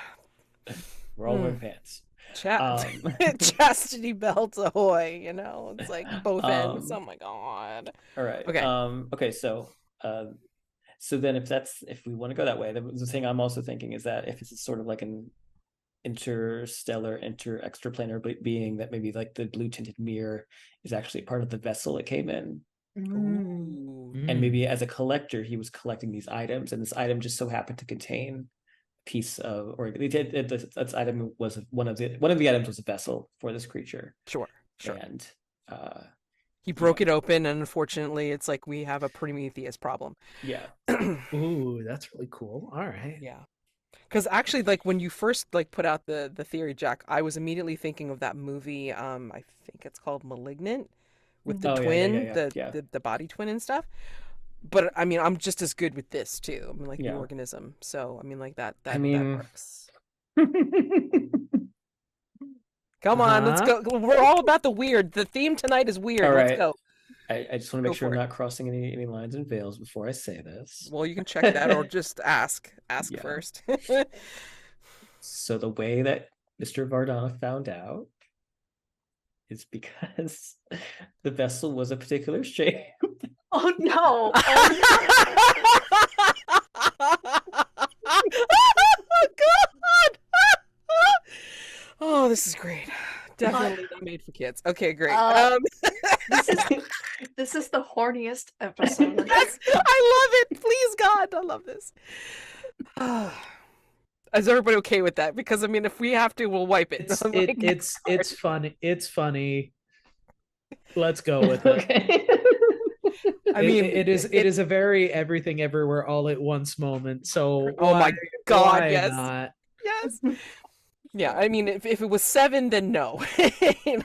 We're all wearing pants. Chastity belt ahoy, it's like both ends. Oh my God. All right. Okay. Okay, so then if we want to go that way, the thing I'm also thinking is that if it's sort of like an interstellar, extraplanar being, that maybe like the blue tinted mirror is actually part of the vessel it came in. Ooh. And maybe as a collector, he was collecting these items, and this item just so happened to contain piece of, or this item was one of the items was a vessel for this creature. Sure. And he broke it open, and unfortunately, it's like we have a Prometheus problem. Yeah. Ooh, that's really cool. All right. Yeah. Because actually, like when you first like put out the theory, Jack, I was immediately thinking of that movie. I think it's called *Malignant*, with the twin, the body twin and stuff. But I mean, I'm just as good with this too. I mean, like the organism. So I mean, like that works. Come on, let's go. We're all about the weird. The theme tonight is weird. All right. Let's go. I just want to make sure I'm not crossing any lines and veils before I say this. Well, you can check that or just ask first. So the way that Mr. Vardana found out is because the vessel was a particular shape. Oh no! Oh God! Oh, this is great. Definitely not made for kids. Okay, great. This is the horniest episode. Yes, I love it. Please, God, I love this. Is everybody okay with that? Because I mean, if we have to, we'll wipe it. It's funny. It's funny. Let's go with it. Okay. I mean, it is a very everything everywhere all at once moment. So oh my God, why yes, not? yes. Yeah, I mean, if it was 7, then no.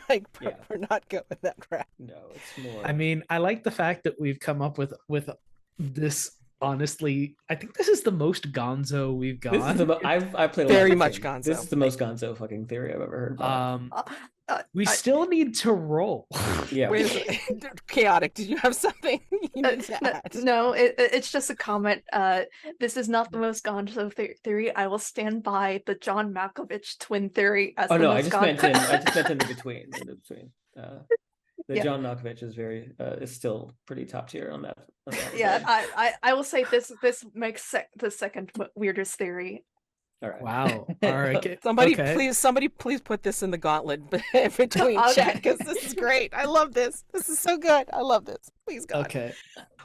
Like, Yeah. we're not going that route. No, it's more. I mean, I like the fact that we've come up with this. Honestly, I think this is the most gonzo we've this is gone. I've played a lot Very of much this game. gonzo. This is the most gonzo fucking theory I've ever heard about. We still need to roll. Yeah. Wait a second. Chaotic, did you have something you need to add? No, it's just a comment. This is not the most gonzo theory. I will stand by the John Malkovich twin theory as Oh the no, most I just meant in the between. The Yeah. John Malkovich is is still pretty top tier on that. Yeah, I will say this makes the second weirdest theory. All right. Wow. All right. Somebody Okay. please put this in the gauntlet between Okay. chat, because this is great. I love this. This is so good. I love this. Please, God. Okay.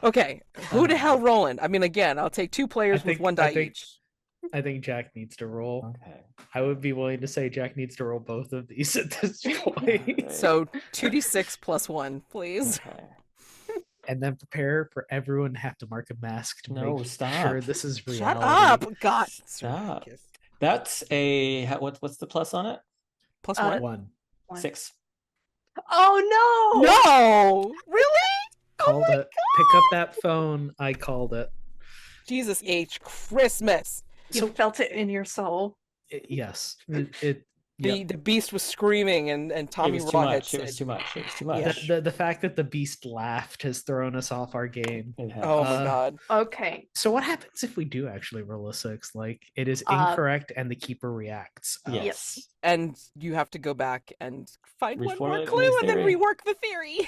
Okay. Who the hell rolling? I mean, again, I'll take 2 players with 1 die each. I think Jack needs to roll. Okay. I would be willing to say Jack needs to roll both of these at this point. So 2d6 plus 1, please. Okay. And then prepare for everyone to have to mark a mask to No, make stop. sure this is reality. Shut up. God. Stop. That's what's the plus on it? Plus Uh, 1? One. 6. Oh no! No! Really? Called it. Pick up that phone. I called it. Jesus H. Christmas. You felt it in your soul. Yes. The beast was screaming, and Tommy It was too Rawhead much. It was said, too much. It was too much. Yeah. The fact that the beast laughed has thrown us off our game. It has. "Oh my God." Okay. So what happens if we do actually roll a 6? Like it is Uh, incorrect and the keeper reacts. Yes. And you have to go back and find one more Reformulate clue the and then theory. rework the theory.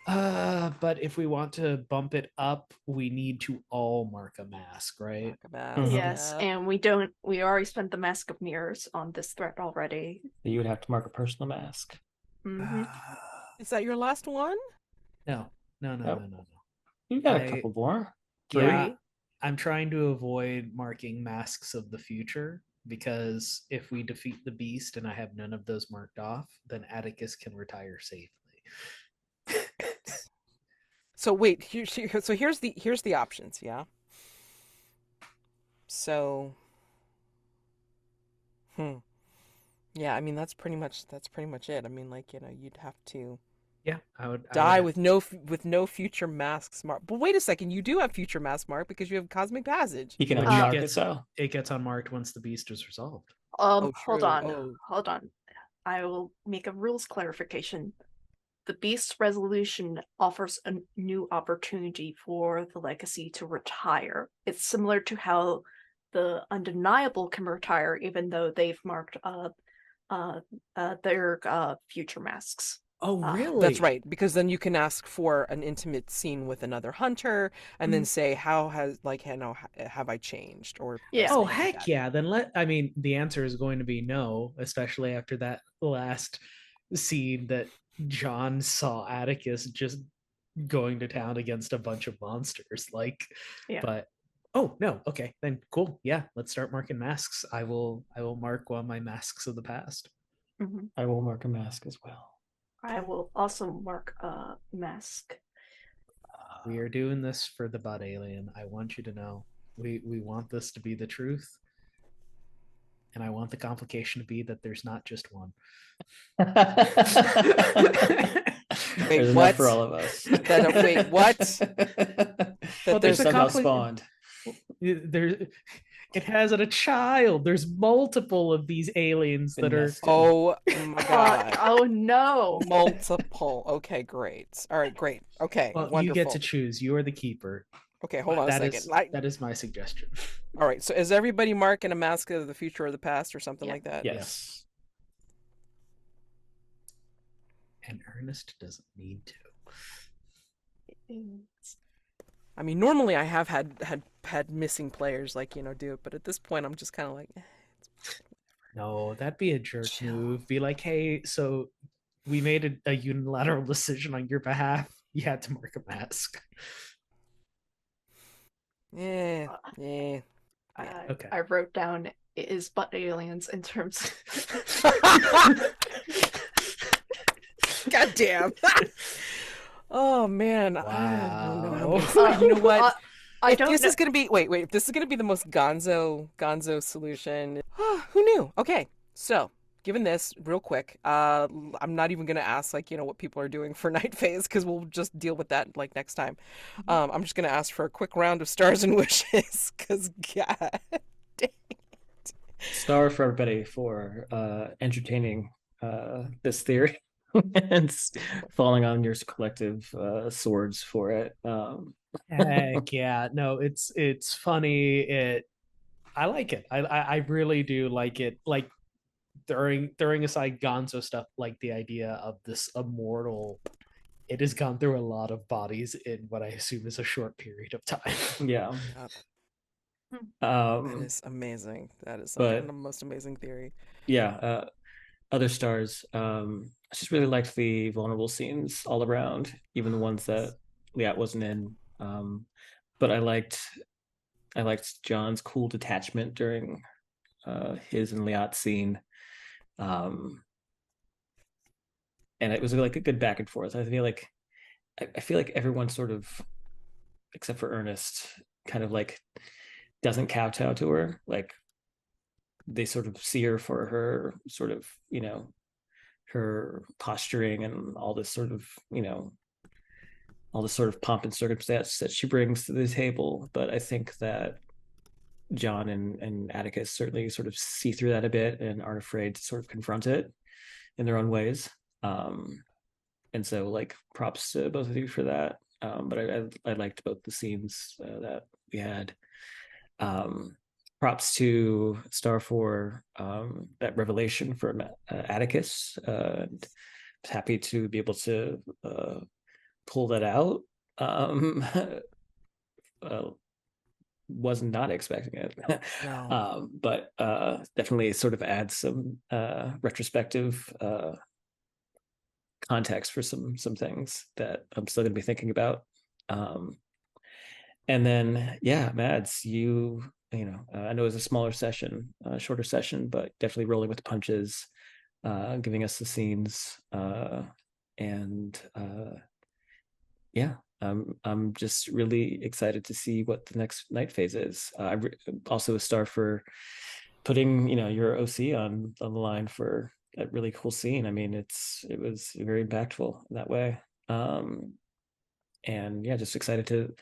But if we want to bump it up, we need to all mark a mask, right? Mhm. Yes, and we already spent the Mask of Mirrors on this threat already. You would have to mark a personal mask. Mhm. Is that your last one? No. Nope. No. You got a I- couple more. Yeah, Three? I'm trying to avoid marking masks of the future because if we defeat the beast and I have none of those marked off, then Atticus can retire safely. So wait, here's the options, yeah. So, yeah, I mean that's pretty much it. I mean, like, you'd have to Yeah, I would die with no future masks marked. But wait a second, you do have future mask marked because you have Cosmic Passage. He can Which unmark gets- it, so. It gets unmarked once the beast is resolved. Hold true. on. Oh. Hold on. I will make a rules clarification. The Beast's resolution offers a new opportunity for the legacy to retire. It's similar to how the Undeniable can retire, even though they've marked their future masks. Oh, really? That's right, because then you can ask for an intimate scene with another hunter, and then say, "How has have I changed?" Or Yeah. Oh, something like heck that. yeah. Then the answer is going to be no, especially after that last scene that John saw Atticus just going to town against a bunch of monsters. Yeah. But oh no, okay, then cool. Yeah, let's start marking masks. I will mark one of my masks of the past. Mhm. I will mark a mask as well. I will also mark a mask. We are doing this for the Bud Alien. I want you to know. We want this to be the truth. And I want the complication to be that there's not just one. There's enough what? for all of us. Wait, what? Well, There's there's a somehow compli- spawned. It has a child. There's multiple of these aliens that are. Nested. Oh my God. Oh no! Multiple. Okay, great. All right, great. Okay, Well, wonderful. you get to choose. You are the keeper. Okay, hold on a That second. is- I- that is my suggestion. All right, so is everybody marking a mask of the future or the past or something Yeah. like that? Yes. And Ernest doesn't need to. I mean, normally I have had missing players do it, but at this point I'm just kind of like, No, that'd be a jerk Chill. move. Be like, hey, so we made a unilateral decision on your behalf. You had to mark a mask. Yeah, yeah. Okay. I wrote down is butt aliens in terms God damn. Oh man, I don't know how I'm gonna Wow. you know what? I If don't this know. is gonna be if this is gonna be the most gonzo solution, who knew? Okay, so given this, real quick, I'm not even gonna ask what people are doing for night phase because we'll just deal with that like next time. I'm just gonna ask for a quick round of stars and wishes because God dang. Star for everybody for entertaining this theory and falling on your collective swords for it. Heck yeah. No, it's funny. I like it. I really do like it. Like throwing aside Gonzo stuff, like the idea of this immortal, it has gone through a lot of bodies in what I assume is a short period of time. Yeah. That is amazing. That is the most amazing theory. Yeah. Other stars. I just really liked the vulnerable scenes all around, even the ones that Liat wasn't in. But I liked John's cool detachment during his and Liat's scene. And it was like a good back and forth. I feel like everyone sort of, except for Ernest, kind of like doesn't kowtow to her. Like they sort of see her for her sort of, her posturing and all this sort of, all this sort of pomp and circumstance that she brings to the table. But I think that John and Atticus certainly sort of see through that a bit and aren't afraid to sort of confront it in their own ways. And so like props to both of you for that. But I liked both the scenes that we had. Props to Star for that revelation from Atticus. Happy to be able to pull that out. Was not expecting it. No. But definitely sort of adds some retrospective context for some things that I'm still going to be thinking about. And then Mads, I know it was a smaller session, shorter session, but definitely rolling with the punches, giving us the scenes, and I'm just really excited to see what the next night phase is. Also a star for putting your OC on the line for that really cool scene. I mean, it was very impactful in that way. And just excited to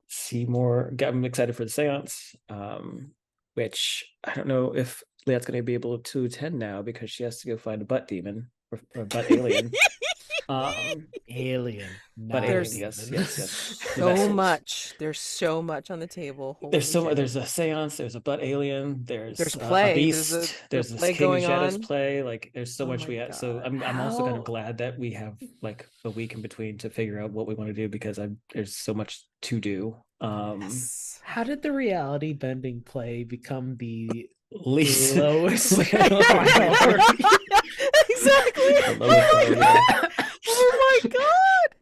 see more. I'm excited for the seance, which I don't know if Liat's going to be able to attend now because she has to go find a butt demon or a butt alien. Alien. But There's yes. So much. There's so much on the table. Holy There's so much. shit. There's a seance. There's a butt alien. There's play. a beast. There's this play Cave going of Shadows on. play. Like there's so Oh much my we have. So God. I'm also kind of How- glad that we have like a week in between to figure out what we want to do because there's so much to do. Yes. How did the reality bending play become the Least lowest Exactly. The lowest priority. Oh my God.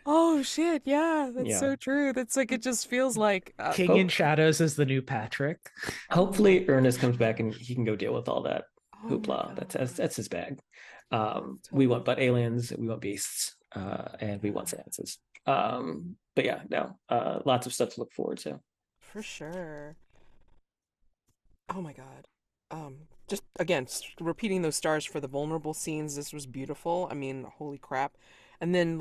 Oh shit. Yeah, that's Yeah. so true. That's like it just feels like King in Shadows is the new Patrick. Hopefully Ernest comes back and he can go deal with all that Oh my hoopla. God. That's his bag. We Totally. want butt aliens, we want beasts, and we want seances. But yeah, no, lots of stuff to look forward to. For sure. Oh my God. Just again, repeating those stars for the vulnerable scenes. This was beautiful. I mean, holy crap. And then,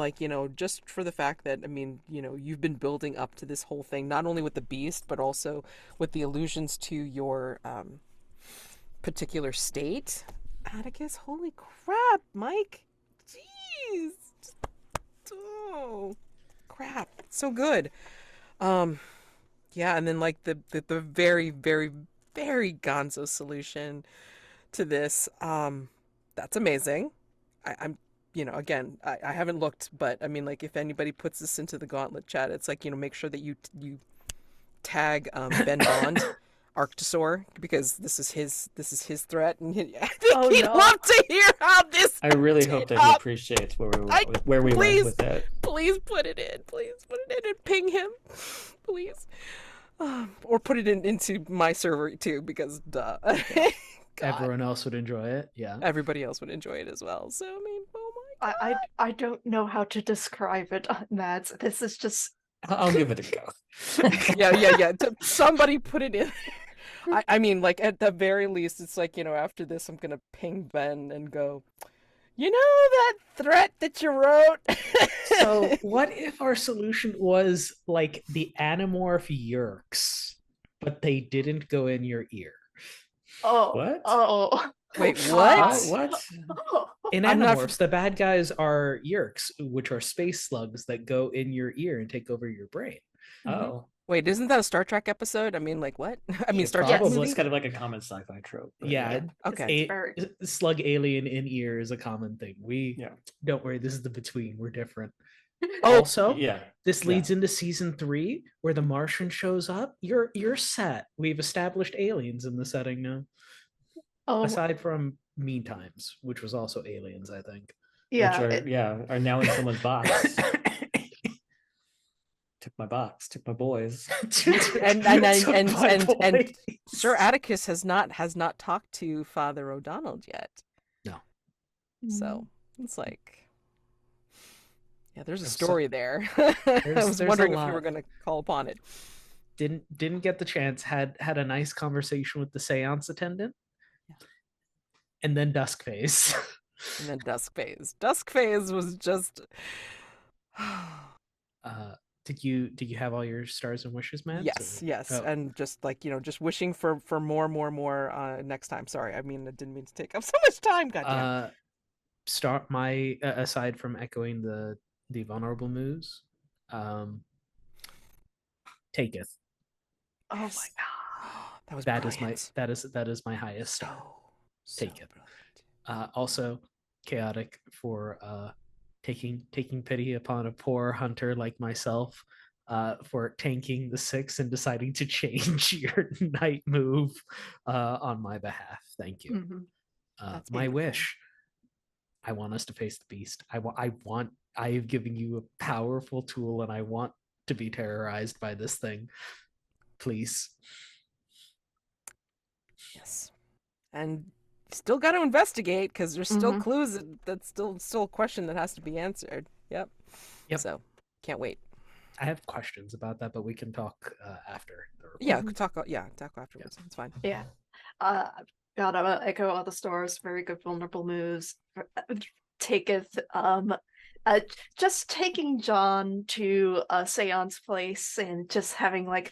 just for the fact that, I mean, you've been building up to this whole thing, not only with the beast, but also with the allusions to your particular state. Atticus, holy crap, Mike. Jeez. Oh, crap. So good. Yeah, and then the very, very, very gonzo solution to this. That's amazing. I'm again, I haven't looked, but I mean, like, if anybody puts this into the gauntlet chat, it's like, make sure that you tag Ben Bond. Arctosaur, because this is his threat, and I think Oh, he'd no. love to hear how this. I really hope ended that he up. appreciates where we please. went with it. Please put it in. Please put it in and ping him, please. Or put it into my server too, because duh. God. Everyone else would enjoy it. Yeah. Everybody else would enjoy it as well. So I mean, oh my God. I don't know how to describe it, Mads. This is just I'll give it a go. Yeah. Somebody put it in. I mean, like, at the very least, it's like, after this, I'm gonna ping Ben and go, that threat that you wrote? So what if our solution was like the Animorph Yerks, but they didn't go in your ear? What? Oh. Wait, what? What? In I'm not Animorphs, the bad guys are Yerks, which are space slugs that go in your ear and take over your brain. Oh. Wait, isn't that a Star Trek episode? I mean, like, what? I mean, Yeah, Star probably. Trek movie? It's kind of like a common sci-fi trope. But Yeah. Okay. very- Slug alien in ear is a common thing. Don't worry, this is the between. We're different. Oh, Also, Yeah. this leads into season 3 where the Martian shows up. You're set. We've established aliens in the setting now. Oh, Aside from Mean Times, which was also aliens, I think. yeah. Which are now in someone's box. Took my box, took my boys. and Took my boys. Sir Atticus has not talked to Father O'Donnell yet. No. So it's like, yeah, there's a There's story there. I was there's a wondering if you lot. were going to call upon it. Didn't get the chance. Had a nice conversation with the seance attendant. Yeah. And then Dusk Phase. And then Dusk Phase. Dusk Phase was just. Did you have all your stars and wishes, man? Yes, Oh. and just like just wishing for more next time. Sorry, I mean I didn't mean to take up so much time. Goddamn. Start my aside from echoing the vulnerable moves, taketh. Oh my Yes. god. That was That is brilliant. that is my highest star. So Taketh. brilliant. Also chaotic for taking pity upon a poor hunter like myself, for tanking the 6 and deciding to change your night move on my behalf. Thank you. Mhm. That's My beautiful. wish. I want us to face the beast. I have given you a powerful tool, and I want to be terrorized by this thing. Please. Yes, and still got to investigate because there's still Mhm. clues that's still a question that has to be answered. Yep. Yep. So can't wait. I have questions about that, but we can talk after. The recording. Yeah, talk afterwards. It's fine. Yeah. God, I'm gonna echo all the stars. Very good vulnerable moves. Taketh. Just taking John to a seance place and just having like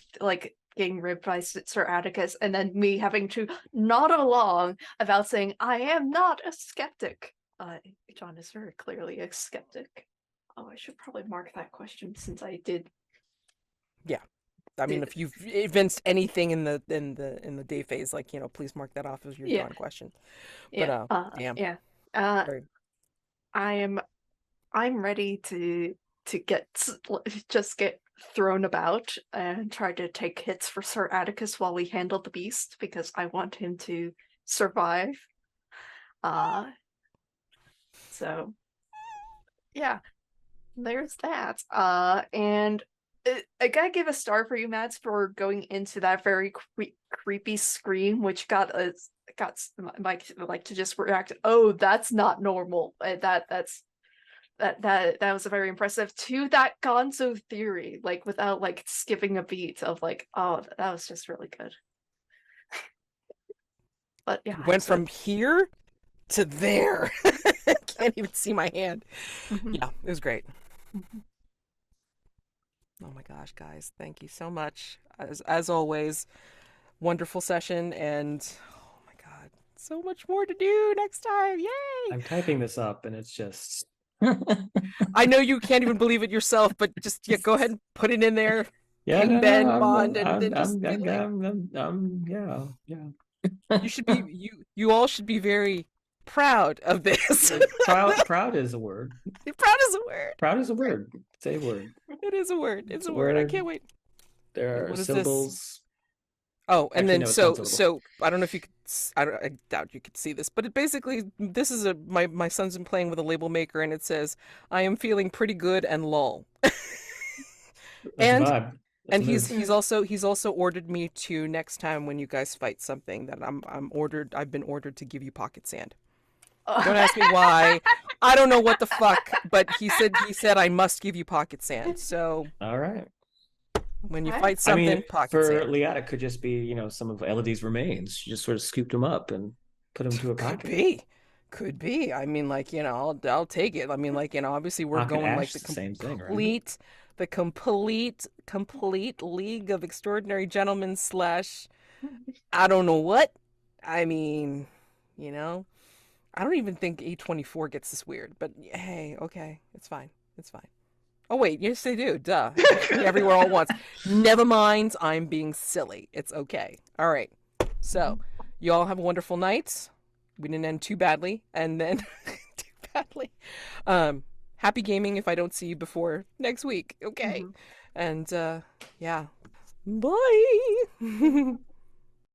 getting ribbed by Sir Atticus, and then me having to nod along about saying I am not a skeptic. John is very clearly a skeptic. Oh, I should probably mark that question since I did. I mean, if you've evinced anything in the day phase, like please mark that off as your Yeah. John question. Yeah. damn. Yeah. Very- I'm ready to just get thrown about and try to take hits for Sir Atticus while we handle the beast because I want him to survive. So yeah, there's that. And I gotta give a star for you, Mads, for going into that very creepy scream, which got Mike like to just react. Oh, that's not normal. That was very impressive. To that Gonzo theory, like without like skipping a beat of like, oh, that was just really good. But yeah, Went so- from here to there. Can't even see my hand. Mhm. Yeah, it was great. Mhm. Oh my gosh, guys, thank you so much. As always, wonderful session, and oh my god, so much more to do next time. Yay! I'm typing this up and it's just I know you can't even believe it yourself, but just go ahead and put it in there. Ping Ben, Bond, and then just be like- yeah. You should be you all should be very proud of this. Proud is a word. Proud is a word. Proud is a word. Say word. It is a word. It's a word. I can't wait. There What are is this? syllables. Oh, and Actually, then no, it sounds a little. so I don't know if you could I doubt you could see this, but it basically this is my son's been playing with a label maker and it says I am feeling pretty good and lol. That's a And vibe. That's and a he's mood. he's also ordered me to next time when you guys fight something that I've been ordered to give you pocket sand. Don't ask me why. I don't know what the fuck, but he said I must give you pocket sand. So All right. when you Okay. fight I mean, something, pocket for sand. Liat, it could just be, some of Elodie's remains. She just sort of scooped them up and put them to her Could pocket. be. Could be. I mean, like, I'll take it. I mean, like, obviously we're Pocket going like ash, the the same thing, right? complete League of Extraordinary Gentlemen slash I don't know what. I mean, I don't even think A24 gets this weird, but hey, okay, it's fine. It's fine. Oh wait, yes they do. Duh. Everywhere all at once. Never mind. I'm being silly. It's okay. All right. So, you all have a wonderful night. We didn't end too badly, and then too badly. Happy gaming if I don't see you before next week. Okay. Mhm. And yeah. Bye.